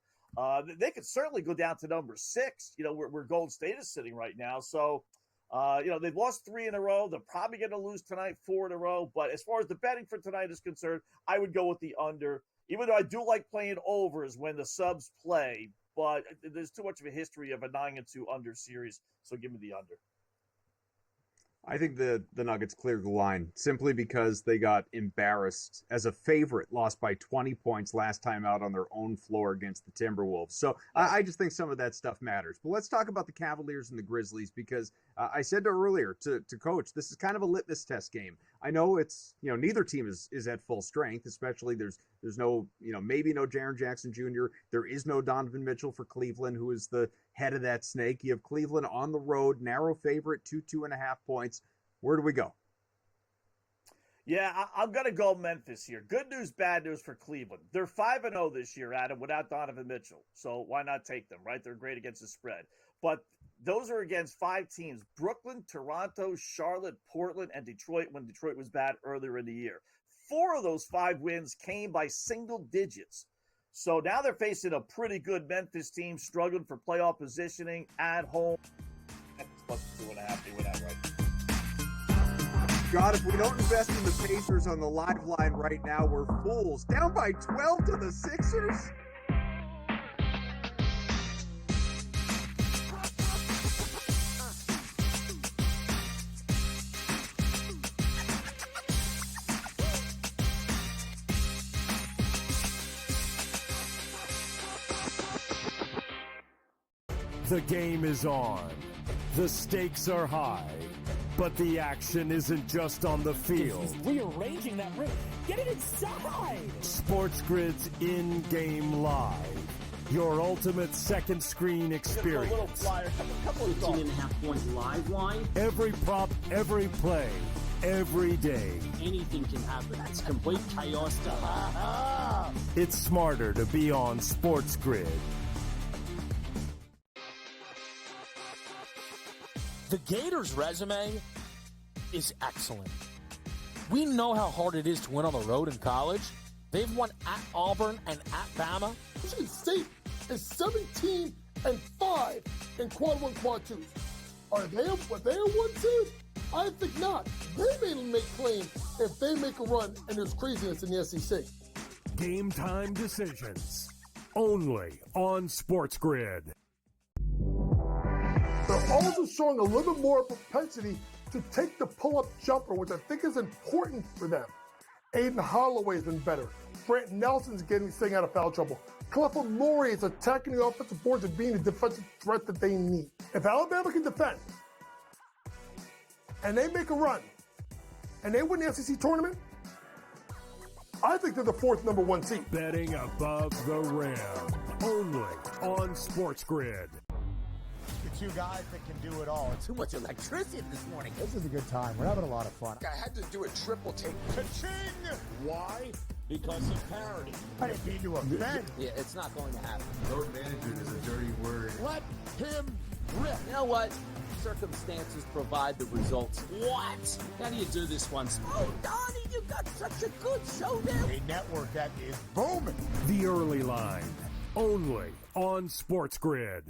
P: They could certainly go down to number 6, you know, where Golden State is sitting right now. So They've lost 3 in a row. They're probably going to lose tonight 4 in a row. But as far as the betting for tonight is concerned, I would go with the under, even though I do like playing overs when the subs play. But there's too much of a history of a 9-2 under series, so give me the under.
D: I think the Nuggets cleared the line simply because they got embarrassed as a favorite, lost by 20 points last time out on their own floor against the Timberwolves. So I just think some of that stuff matters. But let's talk about the Cavaliers and the Grizzlies because I said earlier to Coach, this is kind of a litmus test game. I know it's, neither team is at full strength, especially there's no, maybe no Jaren Jackson Jr. There is no Donovan Mitchell for Cleveland, who is the head of that snake. You have Cleveland on the road, narrow favorite, 2.5 points. Where do we go?
P: Yeah, I'm going to go Memphis here. Good news, bad news for Cleveland. They're 5-0 this year, Adam, without Donovan Mitchell. So why not take them, right? They're great against the spread. But those are against 5 teams: Brooklyn, Toronto, Charlotte, Portland, and Detroit when Detroit was bad earlier in the year. 4 of those 5 wins came by single digits. So now they're facing a pretty good Memphis team, struggling for playoff positioning at home. Plus 2.5, they win outright.
D: God, if we don't invest in the Pacers on the live line right now, we're fools. Down by 12 to the Sixers?
C: The game is on. The stakes are high. But the action isn't just on the field.
G: He's rearranging that ring. Get it inside!
C: SportsGrid's in-game live. Your ultimate second screen experience.
K: A little flyer, couple of 18.5 point live line.
C: Every prop, every play, every day.
G: Anything can happen. It's complete chaos.
C: It's smarter to be on SportsGrid.
G: The Gators' resume is excellent. We know how hard it is to win on the road in college. They've won at Auburn and at Bama.
L: Michigan State is 17-5 in quad 1, quad 2s. Are they a 1 seed? I think not. They may make claim if they make a run and there's craziness in the SEC.
C: Game time decisions. Only on SportsGrid.
L: They're also showing a little bit more propensity to take the pull-up jumper, which I think is important for them. Aiden Holloway's been better. Brant Nelson's staying out of foul trouble. Clifford Murray is attacking the offensive boards and being the defensive threat that they need. If Alabama can defend, and they make a run, and they win the SEC tournament, I think they're the 4th number 1 seed.
C: Betting above the rim. Only on SportsGrid.
H: The 2 guys that can do it all.
N: Too much electricity this morning.
H: This is a good time. We're having a lot of fun.
N: I had to do a triple take.
M: Ka-ching! Why? Because of parity.
H: I didn't mean to offend.
N: Yeah, it's not going to happen.
I: Load management is a dirty word.
M: Let him rip.
N: You know what? Circumstances provide the results. What? How do you do this one? Oh, Donnie, you got such a good show there.
H: A network that is booming.
C: The early line. Only on SportsGrid.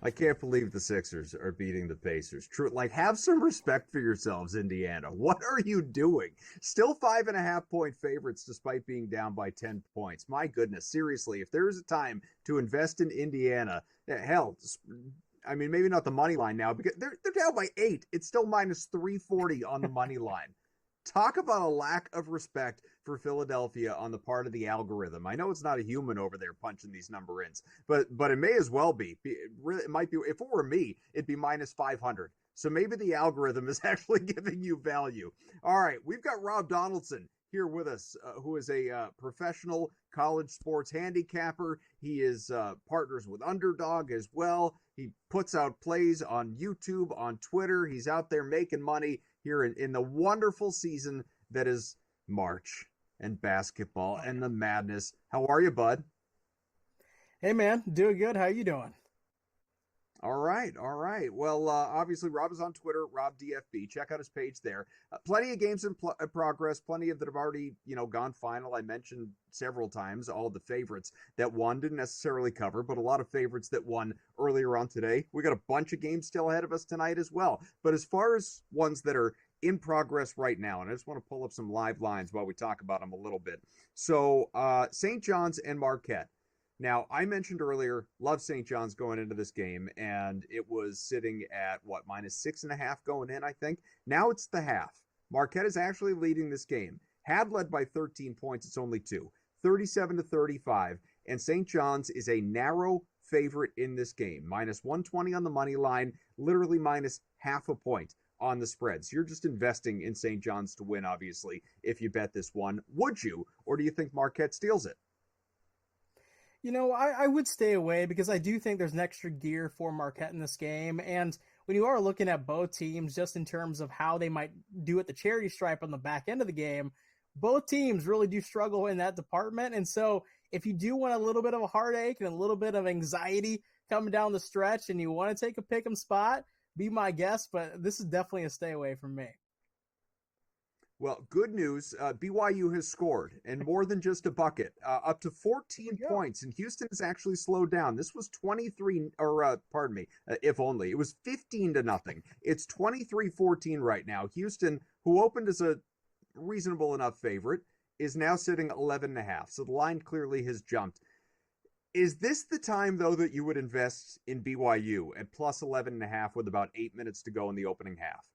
D: I can't believe the Sixers are beating the Pacers. True, have some respect for yourselves, Indiana. What are you doing? Still 5.5 point favorites despite being down by 10 points. My goodness, seriously, if there is a time to invest in Indiana, hell, I mean, maybe not the money line now because they're down by 8. It's still minus 340 on the money line. Talk about a lack of respect for Philadelphia on the part of the algorithm. I know it's not a human over there punching these number ins, but it may as well be. It might be. If it were me, it'd be minus 500. So maybe the algorithm is actually giving you value. All right, we've got Rob Donaldson here with us, who is a professional college sports handicapper. He is partners with Underdog as well. He puts out plays on YouTube, on Twitter. He's out there making money here in the wonderful season that is March and basketball and the madness. How are you, bud?
S: Hey, man. Doing good. How you doing?
D: All right, all right. Well, obviously, Rob is on Twitter, RobDFB. Check out his page there. Plenty of games in progress, plenty of that have already, gone final. I mentioned several times all the favorites that won. Didn't necessarily cover, but a lot of favorites that won earlier on today. We got a bunch of games still ahead of us tonight as well. But as far as ones that are in progress right now, and I just want to pull up some live lines while we talk about them a little bit. So, St. John's and Marquette. Now, I mentioned earlier, love St. John's going into this game, and it was sitting at, -6.5 going in, I think. Now it's the half. Marquette is actually leading this game. Had led by 13 points, it's only 2. 37-35, and St. John's is a narrow favorite in this game. -120 on the money line, literally minus half a point on the spreads. You're just investing in St. John's to win, obviously, if you bet this one. Would you, or do you think Marquette steals it?
S: I would stay away because I do think there's an extra gear for Marquette in this game. And when you are looking at both teams, just in terms of how they might do at the charity stripe on the back end of the game, both teams really do struggle in that department. And so if you do want a little bit of a heartache and a little bit of anxiety coming down the stretch and you want to take a pick 'em spot, be my guest. But this is definitely a stay away from me.
D: Well, good news. BYU has scored, and more than just a bucket, up to 14 points. And Houston has actually slowed down. This was 23, or pardon me, if only. It was 15-0. It's 23-14 right now. Houston, who opened as a reasonable enough favorite, is now sitting 11.5. So the line clearly has jumped. Is this the time, though, that you would invest in BYU at plus 11.5 with about 8 minutes to go in the opening half?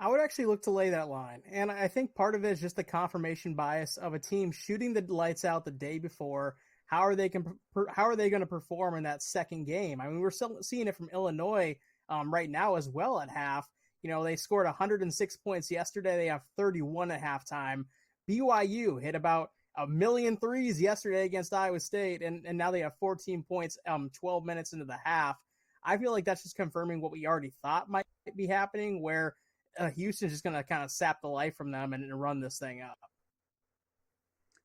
S: I would actually look to lay that line. And I think part of it is just the confirmation bias of a team shooting the lights out the day before. How are they going to perform in that second game? I mean, we're still seeing it from Illinois right now as well at half. They scored 106 points yesterday. They have 31 at halftime. BYU hit about 1,000,000 threes yesterday against Iowa State, and now they have 14 points 12 minutes into the half. I feel like that's just confirming what we already thought might be happening, where Houston's just going to kind of sap the life from them and run this thing up.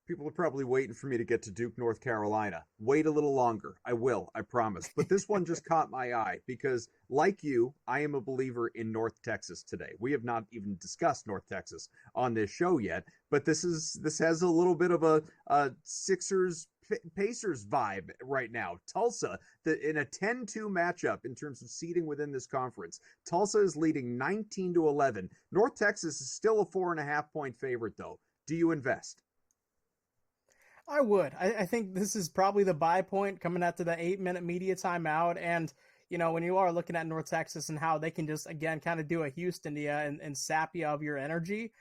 D: People are probably waiting for me to get to Duke, North Carolina. Wait a little longer. I will, I promise. But this one just caught my eye because, like you, I am a believer in North Texas today. We have not even discussed North Texas on this show yet, but this has a little bit of a Sixers Pacers vibe right now. Tulsa, in a 10-2 matchup in terms of seeding within this conference, Tulsa is leading 19-11. North Texas is still a 4.5 point favorite, though. Do you invest?
S: I would. I think this is probably the buy point coming out to the 8-minute media timeout. And, when you are looking at North Texas and how they can just, again, kind of do a Houston to you and sap you of your energy.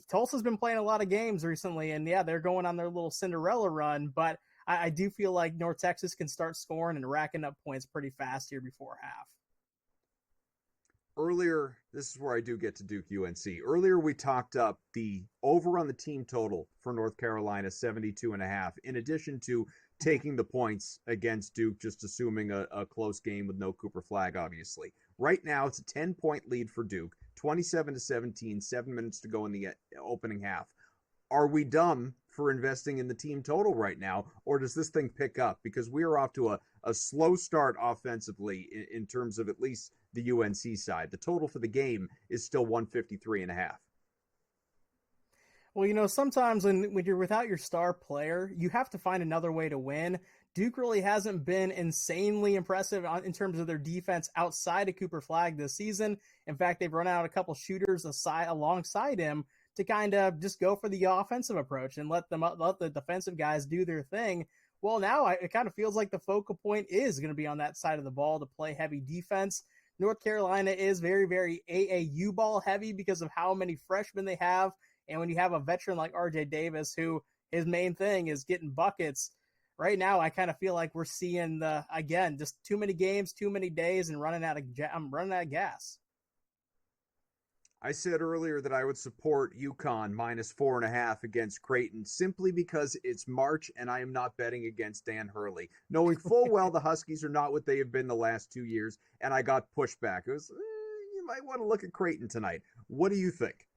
S: Tulsa's been playing a lot of games recently, and yeah, they're going on their little Cinderella run, but I do feel like North Texas can start scoring and racking up points pretty fast here before half.
D: Earlier, this is where I do get to Duke UNC. Earlier, we talked up the over on the team total for North Carolina, 72.5, in addition to taking the points against Duke, just assuming a close game with no Cooper Flag, obviously. Right now, it's a 10-point lead for Duke, 27-17, 7 minutes to go in the opening half. Are we dumb for investing in the team total right now, or does this thing pick up? Because we are off to a slow start offensively in terms of at least the UNC side. The total for the game is still 153.5.
S: Well, sometimes when you're without your star player, you have to find another way to win. Duke really hasn't been insanely impressive in terms of their defense outside of Cooper Flag this season. In fact, they've run out a couple shooters alongside him to kind of just go for the offensive approach and let the defensive guys do their thing. Well, now it kind of feels like the focal point is going to be on that side of the ball to play heavy defense. North Carolina is very, very AAU ball heavy because of how many freshmen they have. And when you have a veteran like RJ Davis, who his main thing is getting buckets, right now I kind of feel like we're seeing just too many games, too many days, and I'm running out of gas.
D: I said earlier that I would support UConn -4.5 against Creighton simply because it's March and I am not betting against Dan Hurley, knowing full well the Huskies are not what they have been the last 2 years, and I got pushback. It was, you might want to look at Creighton tonight. What do you think?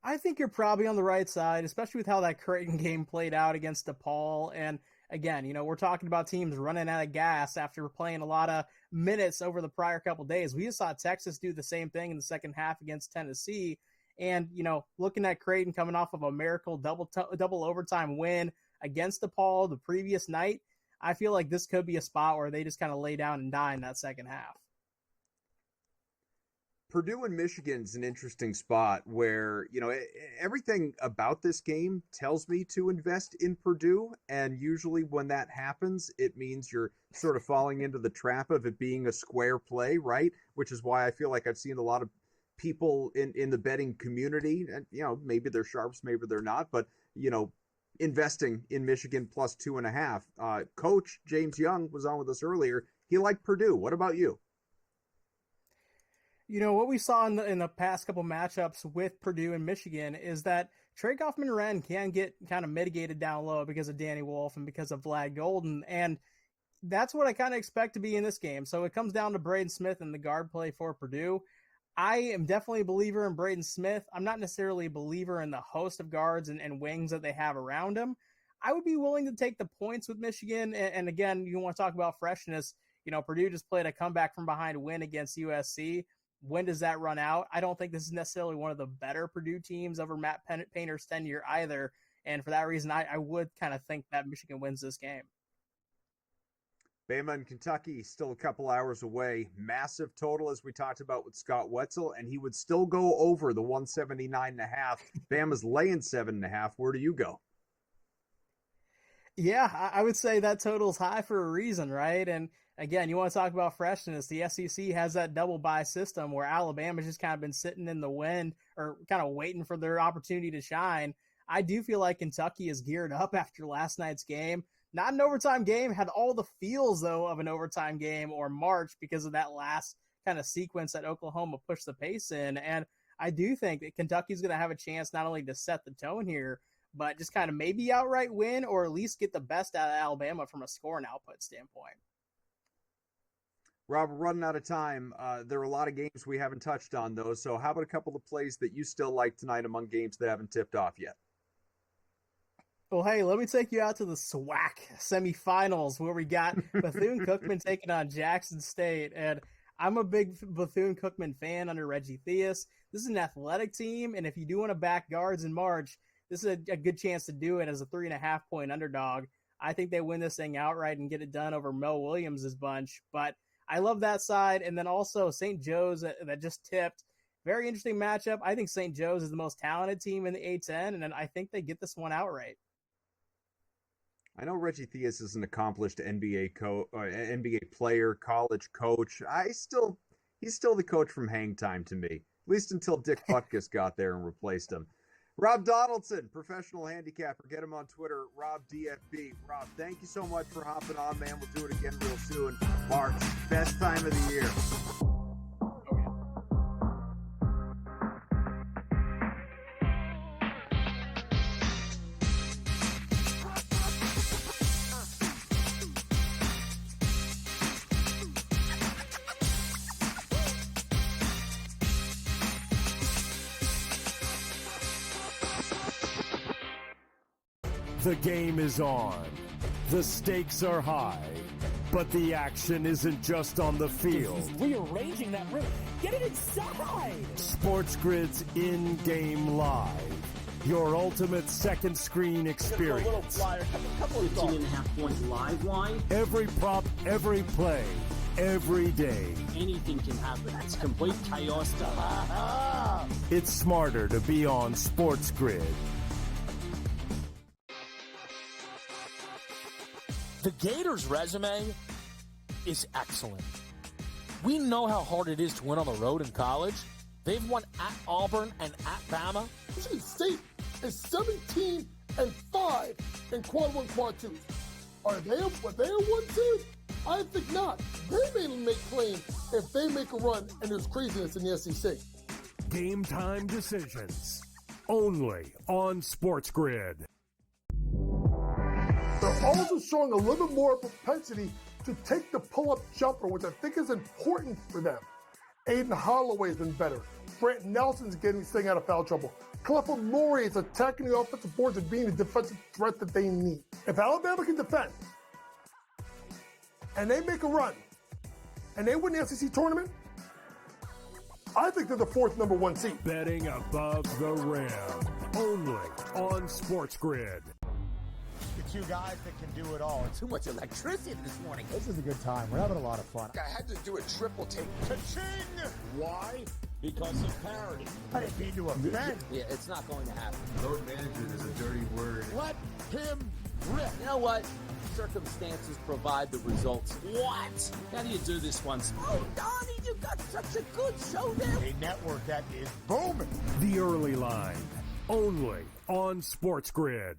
S: I think you're probably on the right side, especially with how that Creighton game played out against DePaul. And again, we're talking about teams running out of gas after playing a lot of minutes over the prior couple days. We just saw Texas do the same thing in the second half against Tennessee. And, looking at Creighton coming off of a miracle double overtime win against DePaul the previous night, I feel like this could be a spot where they just kind of lay down and die in that second half.
D: Purdue and Michigan's an interesting spot where, everything about this game tells me to invest in Purdue. And usually when that happens, it means you're sort of falling into the trap of it being a square play, right? Which is why I feel like I've seen a lot of people in the betting community, and, maybe they're sharps, maybe they're not, but, investing in Michigan plus 2.5. Coach James Young was on with us earlier. He liked Purdue. What about you?
S: What we saw in the past couple matchups with Purdue and Michigan is that Trey Kaufman-Renn can get kind of mitigated down low because of Danny Wolf and because of Vlad Golden. And that's what I kind of expect to be in this game. So it comes down to Braden Smith and the guard play for Purdue. I am definitely a believer in Braden Smith. I'm not necessarily a believer in the host of guards and wings that they have around him. I would be willing to take the points with Michigan. And again, you want to talk about freshness. Purdue just played a comeback from behind win against USC. When does that run out? I don't think this is necessarily one of the better Purdue teams over Matt Painter's tenure either. And for that reason, I would kind of think that Michigan wins this game.
D: Bama and Kentucky still a couple hours away. Massive total, as we talked about with Scott Wetzel, and he would still go over the 179.5. Bama's laying 7.5. Where do you go?
S: Yeah, I would say that total's high for a reason, right? And again, you want to talk about freshness. The SEC has that double bye system where Alabama's just kind of been sitting in the wind or kind of waiting for their opportunity to shine. I do feel like Kentucky is geared up after last night's game. Not an overtime game, had all the feels, though, of an overtime game or March because of that last kind of sequence that Oklahoma pushed the pace in. And I do think that Kentucky's going to have a chance not only to set the tone here, but just kind of maybe outright win or at least get the best out of Alabama from a score and output standpoint.
D: Rob, we're running out of time. There are a lot of games we haven't touched on, though. So how about a couple of plays that you still like tonight among games that haven't tipped off yet?
S: Well, hey, let me take you out to the SWAC semifinals where we got Bethune-Cookman taking on Jackson State. And I'm a big Bethune-Cookman fan under Reggie Theus. This is an athletic team, and if you do want to back guards in March, this is a good chance to do it as a 3.5-point underdog. I think they win this thing outright and get it done over Mel Williams' bunch. But I love that side. And then also St. Joe's that just tipped. Very interesting matchup. I think St. Joe's is the most talented team in the A-10, and then I think they get this one outright.
D: I know Reggie Theus is an accomplished NBA player, college coach. He's still the coach from Hang Time to me, at least until Dick Butkus got there and replaced him. Rob Donaldson, professional handicapper. Get him on Twitter, RobDFB. Rob, thank you so much for hopping on, man. We'll do it again real soon. March, best time of the year.
C: The game is on. The stakes are high. But the action isn't just on the field.
G: He's rearranging that rim. Get it inside!
C: SportsGrid's in-game live. Your ultimate second screen experience.
K: 15.5 points live line.
C: Every prop, every play, every day.
G: Anything can happen. It's complete chaos.
C: It's smarter to be on SportsGrid.
G: The Gators' resume is excellent. We know how hard it is to win on the road in college. They've won at Auburn and at Bama.
L: Michigan State is 17-5 in quad one, quad two. Are they a one seed? I think not. They may make claim if they make a run and there's craziness in the SEC.
C: Game time decisions. Only on SportsGrid.
L: They're also showing a little bit more propensity to take the pull-up jumper, which I think is important for them. Aiden Holloway's been better. Brant Nelson's getting staying out of foul trouble. Clifford Laurie is attacking the offensive boards and being the defensive threat that they need. If Alabama can defend and they make a run and they win the SEC tournament, I think they're the fourth number one seed.
C: Betting above the rim, only on SportsGrid.
H: The two guys that can do it all.
G: Too much electricity this morning.
H: This is a good time. We're having a lot of fun.
G: I had to do a triple take.
H: Ka-ching!
G: Why? Because of parity.
H: I didn't mean to offend.
N: Yeah, it's not going to happen.
I: Load management is a dirty word.
H: Let him rip.
N: You know what? Circumstances provide the results. What? How do you do this one? Oh, Donnie, you got such a good show there.
H: A network that is booming.
C: The Early Line, only on SportsGrid.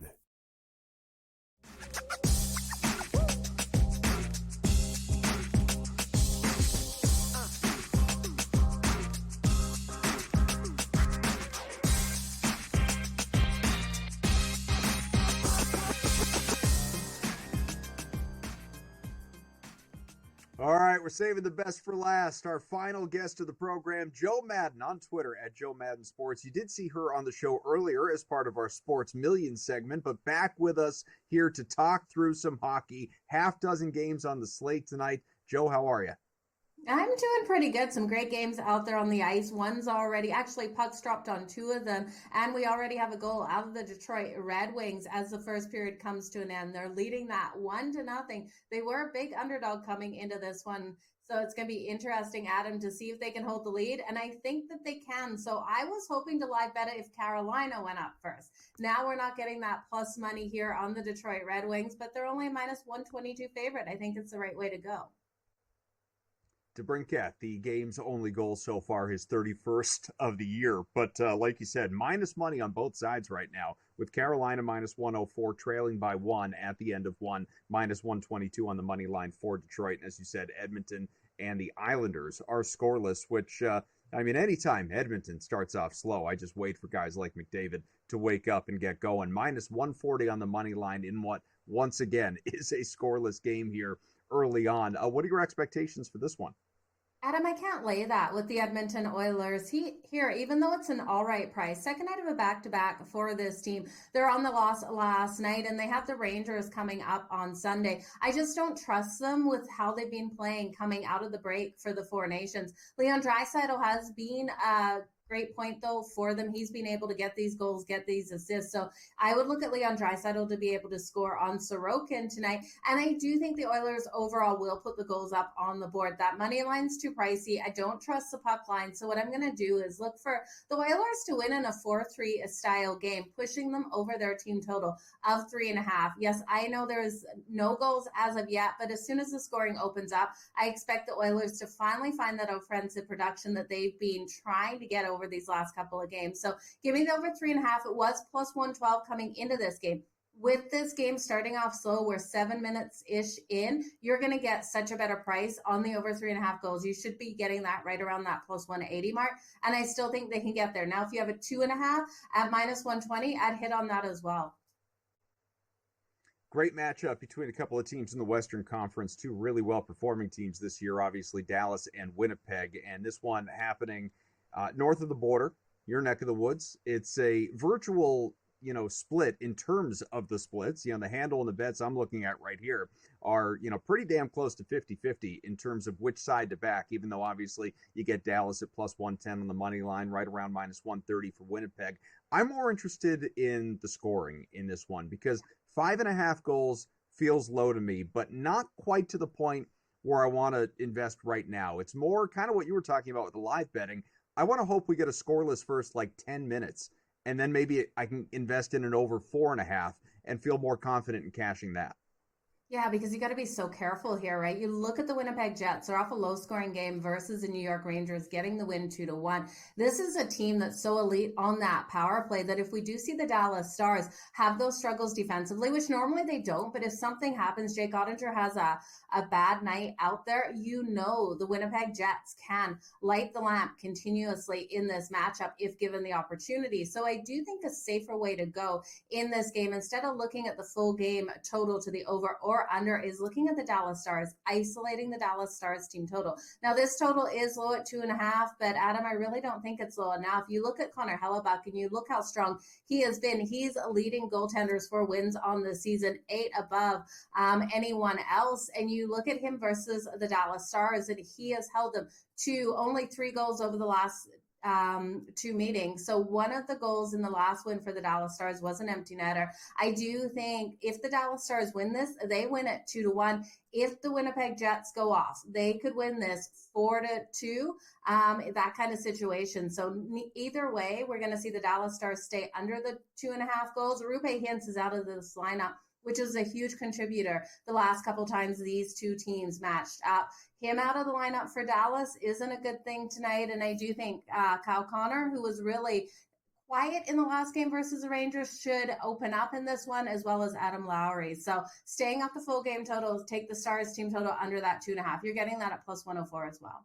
D: All right, we're saving the best for last. Our final guest of the program, Joe Madden, on Twitter at Joe Madden Sports. You did see her on the show earlier as part of our Sports Millions segment, but back with us here to talk through some hockey. Half dozen games on the slate tonight. Joe, how are you?
J: I'm doing pretty good. Some great games out there on the ice. One's already, actually, pucks dropped on two of them, and we already have a goal out of the Detroit Red Wings as the first period comes to an end. They're leading that 1-0. They were a big underdog coming into this one, so it's going to be interesting, Adam, to see if they can hold the lead, and I think that they can. So I was hoping to live bet it if Carolina went up first. Now we're not getting that plus money here on the Detroit Red Wings, but they're only a minus 122 favorite. I think it's the right way to go.
D: DeBrincat, the game's only goal so far, his 31st of the year. But like you said, minus money on both sides right now, with Carolina minus 104, trailing by one at the end of one, minus 122 on the money line for Detroit. And as you said, Edmonton and the Islanders are scoreless, which, anytime Edmonton starts off slow, I just wait for guys like McDavid to wake up and get going. Minus 140 on the money line in what, once again, is a scoreless game here early on. What are your expectations for this one?
J: Adam, I can't lay that with the Edmonton Oilers. Here, even though it's an all right price, second night of a back-to-back for this team. They're on the loss last night, and they have the Rangers coming up on Sunday. I just don't trust them with how they've been playing coming out of the break for the Four Nations. Leon Draisaitl has been great point, though, for them. He's been able to get these goals, get these assists. So I would look at Leon Draisaitl to be able to score on Sorokin tonight. And I do think the Oilers overall will put the goals up on the board. That money line's too pricey. I don't trust the puck line. So what I'm going to do is look for the Oilers to win in a 4-3 style game, pushing them over their team total of 3.5. Yes, I know there's no goals as of yet, but as soon as the scoring opens up, I expect the Oilers to finally find that offensive production that they've been trying to get over these last couple of games. So give me the over 3.5. It was plus 112 coming into this game. With this game starting off slow, we're 7 minutes-ish in, you're going to get such a better price on the over 3.5 goals. You should be getting that right around that plus 180 mark, and I still think they can get there. Now, if you have a 2.5 at minus 120, I'd hit on that as well.
D: Great matchup between a couple of teams in the Western Conference, two really well-performing teams this year, obviously Dallas and Winnipeg, and this one happening north of the border, your neck of the woods. It's a virtual, split in terms of the splits. The handle and the bets I'm looking at right here are, pretty damn close to 50-50 in terms of which side to back, even though obviously you get Dallas at plus 110 on the money line, right around minus 130 for Winnipeg. I'm more interested in the scoring in this one because 5.5 goals feels low to me, but not quite to the point where I want to invest right now. It's more kind of what you were talking about with the live betting. I want to hope we get a scoreless first 10 minutes, and then maybe I can invest in an over 4.5 and feel more confident in cashing that.
J: Yeah, because you got to be so careful here, right? You look at the Winnipeg Jets, they're off a low-scoring game versus the New York Rangers getting the win 2-1. This is a team that's so elite on that power play that if we do see the Dallas Stars have those struggles defensively, which normally they don't, but if something happens, Jake Ottinger has a bad night out there, the Winnipeg Jets can light the lamp continuously in this matchup if given the opportunity. So I do think a safer way to go in this game, instead of looking at the full game total to the over or under is looking at the Dallas Stars, isolating the Dallas Stars team total. Now, this total is low at 2.5, but Adam, I really don't think it's low enough. You look at Connor Hellebuck and you look how strong he has been. He's leading goaltenders for wins on the season, 8 above anyone else. And you look at him versus the Dallas Stars, and he has held them to only 3 goals over the last 2 meetings. So one of the goals in the last win for the Dallas Stars was an empty netter. I do think if the Dallas Stars win this, they win it 2-1. If the Winnipeg Jets go off, they could win this 4-2, that kind of situation. So either way, we're going to see the Dallas Stars stay under the 2.5 goals. Roope Hintz is out of this lineup, which is a huge contributor the last couple times these two teams matched up. Him out of the lineup for Dallas isn't a good thing tonight, and I do think Kyle Connor, who was really quiet in the last game versus the Rangers, should open up in this one, as well as Adam Lowry. So staying up the full game total, take the Stars team total under that 2.5. You're getting that at plus 104 as well.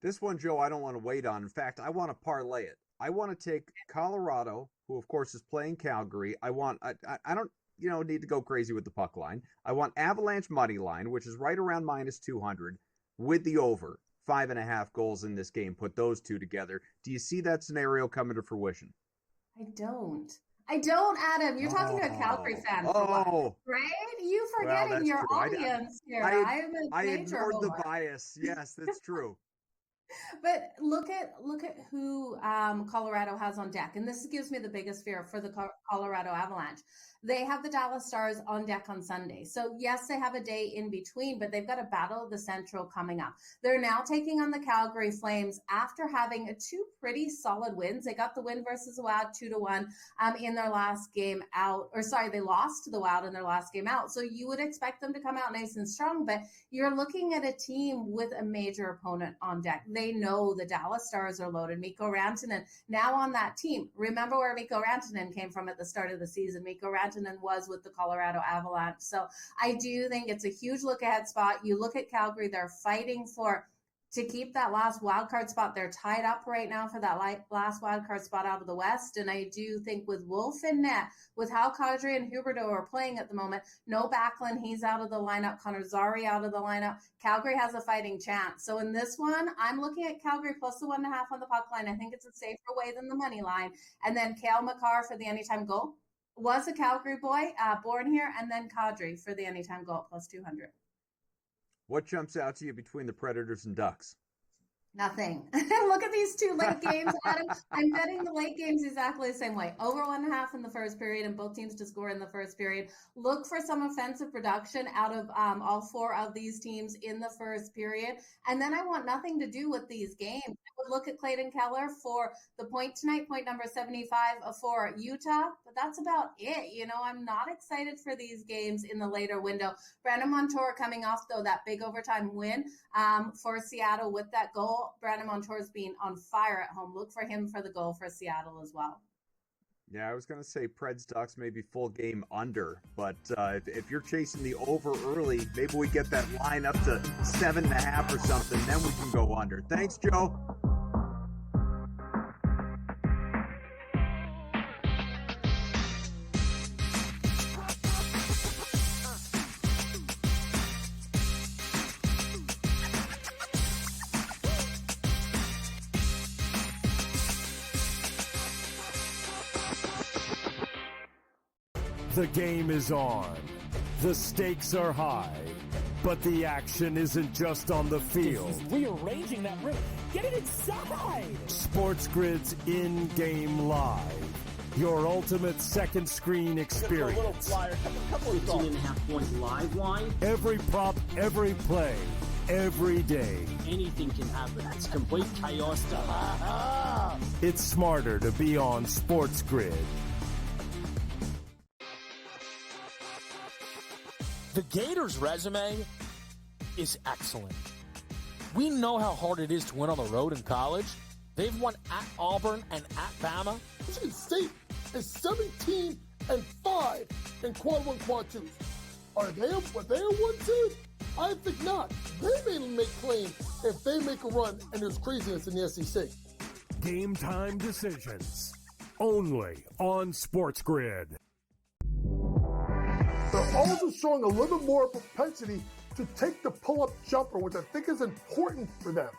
D: This one, Joe, I don't want to wait on. In fact, I want to parlay it. I want to take Colorado, who of course is playing Calgary. I don't need to go crazy with the puck line. I want Avalanche money line, which is right around minus 200, with the over 5.5 goals in this game. Put those two together. Do you see that scenario coming to fruition?
J: I don't, Adam. You're talking to a Calgary fan. Right? You forgetting your audience here.
D: I ignored the bias. Yes, that's true.
J: But look at who Colorado has on deck, and this gives me the biggest fear for the Colorado Avalanche. They have the Dallas Stars on deck on Sunday. So yes, they have a day in between, but they've got a Battle of the Central coming up. They're now taking on the Calgary Flames after having 2 pretty solid wins. They got the win versus the Wild 2-1 in their last game out. Or sorry, they lost to the Wild in their last game out. So you would expect them to come out nice and strong, but you're looking at a team with a major opponent on deck. They know the Dallas Stars are loaded. Mikko Rantanen now on that team. Remember where Mikko Rantanen came from at the start of the season. Mikko Rantanen was with the Colorado Avalanche. So I do think it's a huge look ahead spot. You look at Calgary, they're fighting to keep that last wild card spot. They're tied up right now for that last wild card spot out of the West. And I do think with Wolf in net, with how Kadri and Huberdeau are playing at the moment, no Backlund, he's out of the lineup. Connor Zary out of the lineup. Calgary has a fighting chance. So in this one, I'm looking at Calgary plus the 1.5 on the puck line. I think it's a safer way than the money line. And then Cale Makar for the anytime goal. Was a Calgary boy, born here, and then Kadri for the anytime goal plus 200.
D: What jumps out to you between the Predators and Ducks?
J: Nothing. Look at these 2 late games, Adam. I'm betting the late games exactly the same way. Over 1.5 in the first period, and both teams to score in the first period. Look for some offensive production out of all 4 of these teams in the first period. And then I want nothing to do with these games. I would look at Clayton Keller for the point tonight, point number 75 for Utah. But that's about it. I'm not excited for these games in the later window. Brandon Montour coming off, though, that big overtime win for Seattle with that goal. Brandon Montour's being on fire at home. Look for him for the goal for Seattle as well.
D: Yeah, I was going to say Preds Ducks maybe full game under, but if you're chasing the over early, maybe we get that line up to 7.5 or something, then we can go under. Thanks, Joe.
C: The game is on. The stakes are high. But the action isn't just on the field.
G: He's rearranging that rim. Get it inside!
C: SportsGrid's in-game live. Your ultimate second screen experience.
K: A little flyer, couple of 18.5 points live line.
C: Every prop, every play, every day.
G: Anything can happen. It's complete chaos.
C: It's smarter to be on SportsGrid.
G: The Gators' resume is excellent. We know how hard it is to win on the road in college. They've won at Auburn and at Bama.
L: Michigan State is 17-5 in quad 1, quad 2s. Are they a 1 seed? I think not. They may make claim if they make a run and there's craziness in the SEC.
C: Game time decisions. Only on SportsGrid.
L: They're also showing a little bit more propensity to take the pull-up jumper, which I think is important for them.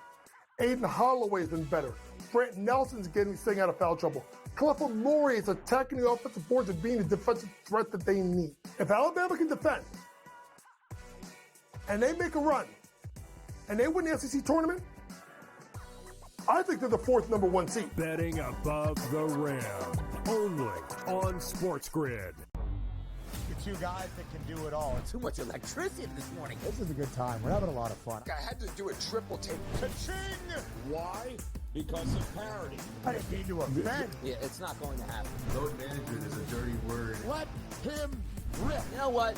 L: Aiden Holloway's been better. Brant Nelson's staying out of foul trouble. Clifford Murray is attacking the offensive boards and being the defensive threat that they need. If Alabama can defend, and they make a run, and they win the SEC tournament, I think they're the fourth number one seed.
C: Betting above the rim, only on SportsGrid.
H: Two guys that can do it all.
G: Too much electricity this morning.
H: This is a good time. We're having a lot of fun.
G: I had to do a triple take.
H: Ka-ching!
M: Why? Because of parity.
H: I didn't mean to offend.
N: Yeah, it's not going to happen.
I: Load management is a dirty word.
H: Let him rip.
N: You know what?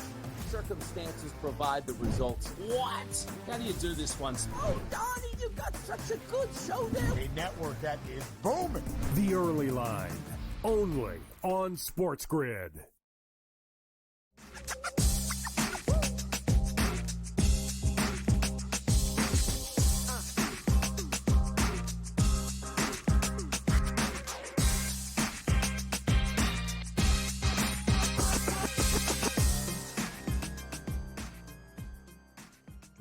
N: Circumstances provide the results. What? How do you do this one? Oh, Donnie, you got such a good show there.
H: A network that is booming.
C: The Early Line, only on SportsGrid.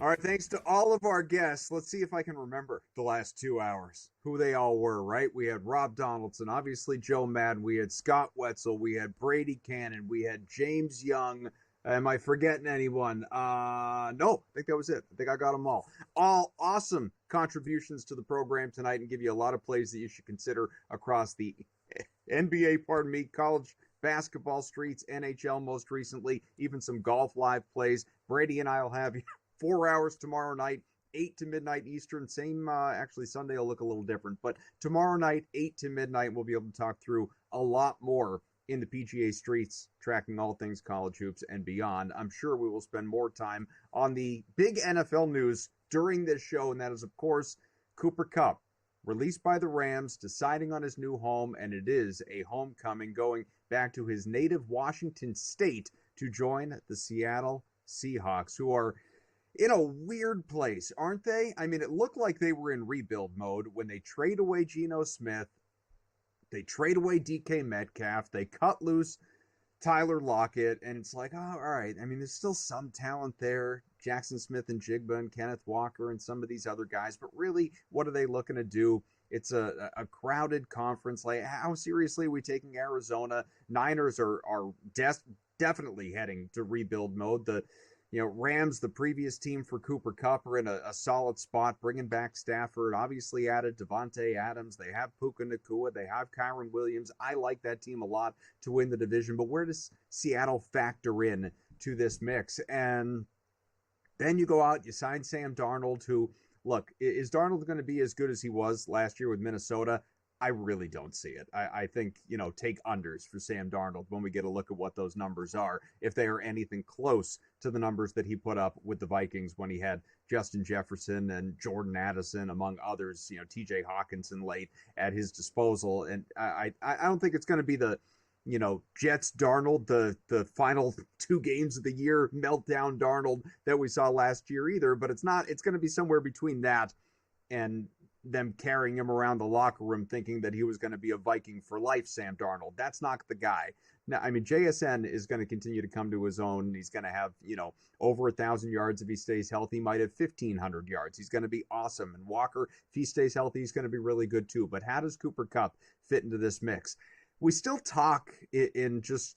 D: All right, thanks to all of our guests. Let's see if I can remember the last 2 hours, who they all were, right? We had Rob Donaldson, obviously Joe Madden, we had Scott Wetzel, we had Brady Cannon, we had James Young. Am I forgetting anyone? No, I think that was it. I think I got them all. All awesome contributions to the program tonight and give you a lot of plays that you should consider across the NBA, college basketball streets, NHL most recently, even some golf live plays. Brady and I will have you 4 hours tomorrow night, 8 to midnight Eastern. Same, actually, Sunday will look a little different. But tomorrow night, 8 to midnight, we'll be able to talk through a lot more in the PGA streets, tracking all things college hoops and beyond. I'm sure we will spend more time on the big NFL news during this show, and that is, of course, Cooper Kupp, released by the Rams, deciding on his new home, and it is a homecoming, going back to his native Washington state to join the Seattle Seahawks, who are in a weird place, aren't they? I mean, it looked like they were in rebuild mode when they trade away Geno Smith, they trade away DK Metcalf, they cut loose Tyler Lockett, and it's like, oh, all right. I mean, there's still some talent there, Jackson Smith and Jigba and Kenneth Walker and some of these other guys, but really, what are they looking to do? It's a crowded conference. Like, how seriously are we taking Arizona? Niners are definitely heading to rebuild mode. The Rams, the previous team for Cooper Kupp, are in a solid spot, bringing back Stafford, obviously added Devontae Adams. They have Puka Nacua. They have Kyron Williams. I like that team a lot to win the division, but where does Seattle factor in to this mix? And then you go out, you sign Sam Darnold, who, look, is Darnold going to be as good as he was last year with Minnesota? I really don't see it. I think, take unders for Sam Darnold when we get a look at what those numbers are, if they are anything close to the numbers that he put up with the Vikings when he had Justin Jefferson and Jordan Addison, among others, TJ Hawkinson late at his disposal. And I don't think it's going to be the, Jets Darnold, the final 2 games of the year meltdown Darnold that we saw last year either, but it's going to be somewhere between that and them carrying him around the locker room thinking that he was going to be a Viking for life, Sam Darnold. That's not the guy. Now, I mean, JSN is going to continue to come to his own. He's going to have, over 1,000 yards if he stays healthy. He might have 1,500 yards. He's going to be awesome. And Walker, if he stays healthy, he's going to be really good too. But how does Cooper Kupp fit into this mix? We still talk in just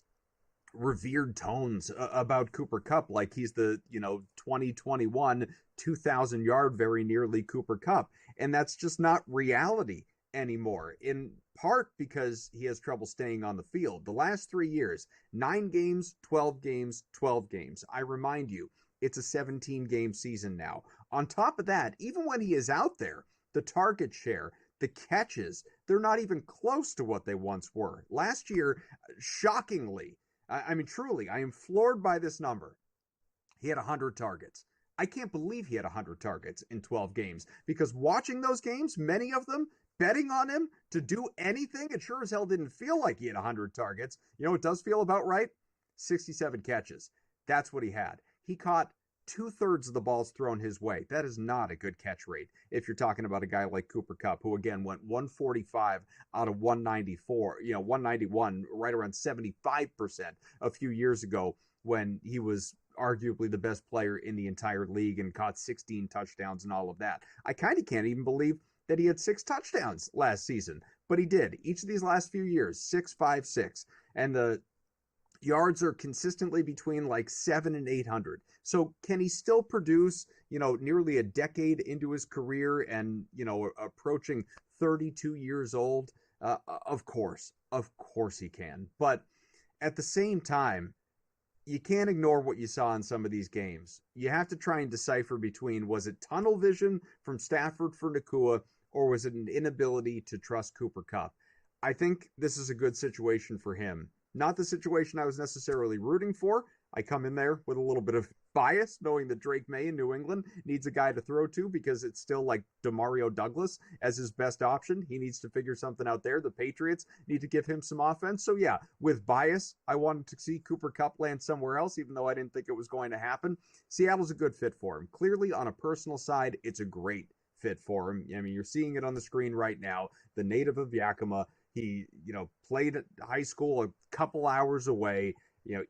D: revered tones about Cooper Kupp like he's the 2021 2,000-yard very nearly Cooper Kupp, and that's just not reality anymore, in part because he has trouble staying on the field. The last 3 years, 9 games, 12 games, 12 games. I remind you, it's a 17-game season now. On top of that, even when he is out there, the target share, the catches, they're not even close to what they once were. Last year, shockingly, I mean, truly, I am floored by this number. He had 100 targets. I can't believe he had 100 targets in 12 games, because watching those games, many of them, betting on him to do anything, it sure as hell didn't feel like he had 100 targets. It does feel about right? 67 catches. That's what he had. He caught 2/3 of the balls thrown his way. That is not a good catch rate if you're talking about a guy like Cooper Kupp, who again went 145 out of 194, 191, right around 75% a few years ago when he was arguably the best player in the entire league and caught 16 touchdowns and all of that. I kind of can't even believe that he had 6 touchdowns last season, but he did. Each of these last few years, 6, 5, 6. And the yards are consistently between like 700 and 800. So can he still produce, nearly a decade into his career and, approaching 32 years old? Of course he can. But at the same time, you can't ignore what you saw in some of these games. You have to try and decipher between, was it tunnel vision from Stafford for Nacua, or was it an inability to trust Cooper Kupp? I think this is a good situation for him. Not the situation I was necessarily rooting for. I come in there with a little bit of bias, knowing that Drake May in New England needs a guy to throw to because it's still like DeMario Douglas as his best option. He needs to figure something out there. The Patriots need to give him some offense. So yeah, with bias, I wanted to see Cooper Kupp land somewhere else, even though I didn't think it was going to happen. Seattle's a good fit for him. Clearly, on a personal side, it's a great fit for him. I mean, you're seeing it on the screen right now. The native of Yakima. He, played at high school a couple hours away,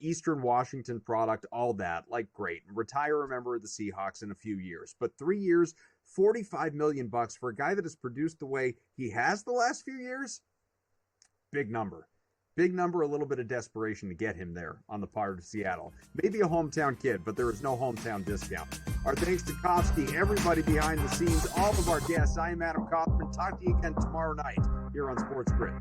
D: Eastern Washington product, all that, like great. Retire a member of the Seahawks in a few years. But 3 years, $45 million for a guy that has produced the way he has the last few years, big number. Big number, a little bit of desperation to get him there on the part of Seattle. Maybe a hometown kid, but there is no hometown discount. Our thanks to Kofsky, everybody behind the scenes, all of our guests. I am Adam Kaufman. Talk to you again tomorrow night here on Sports Grid.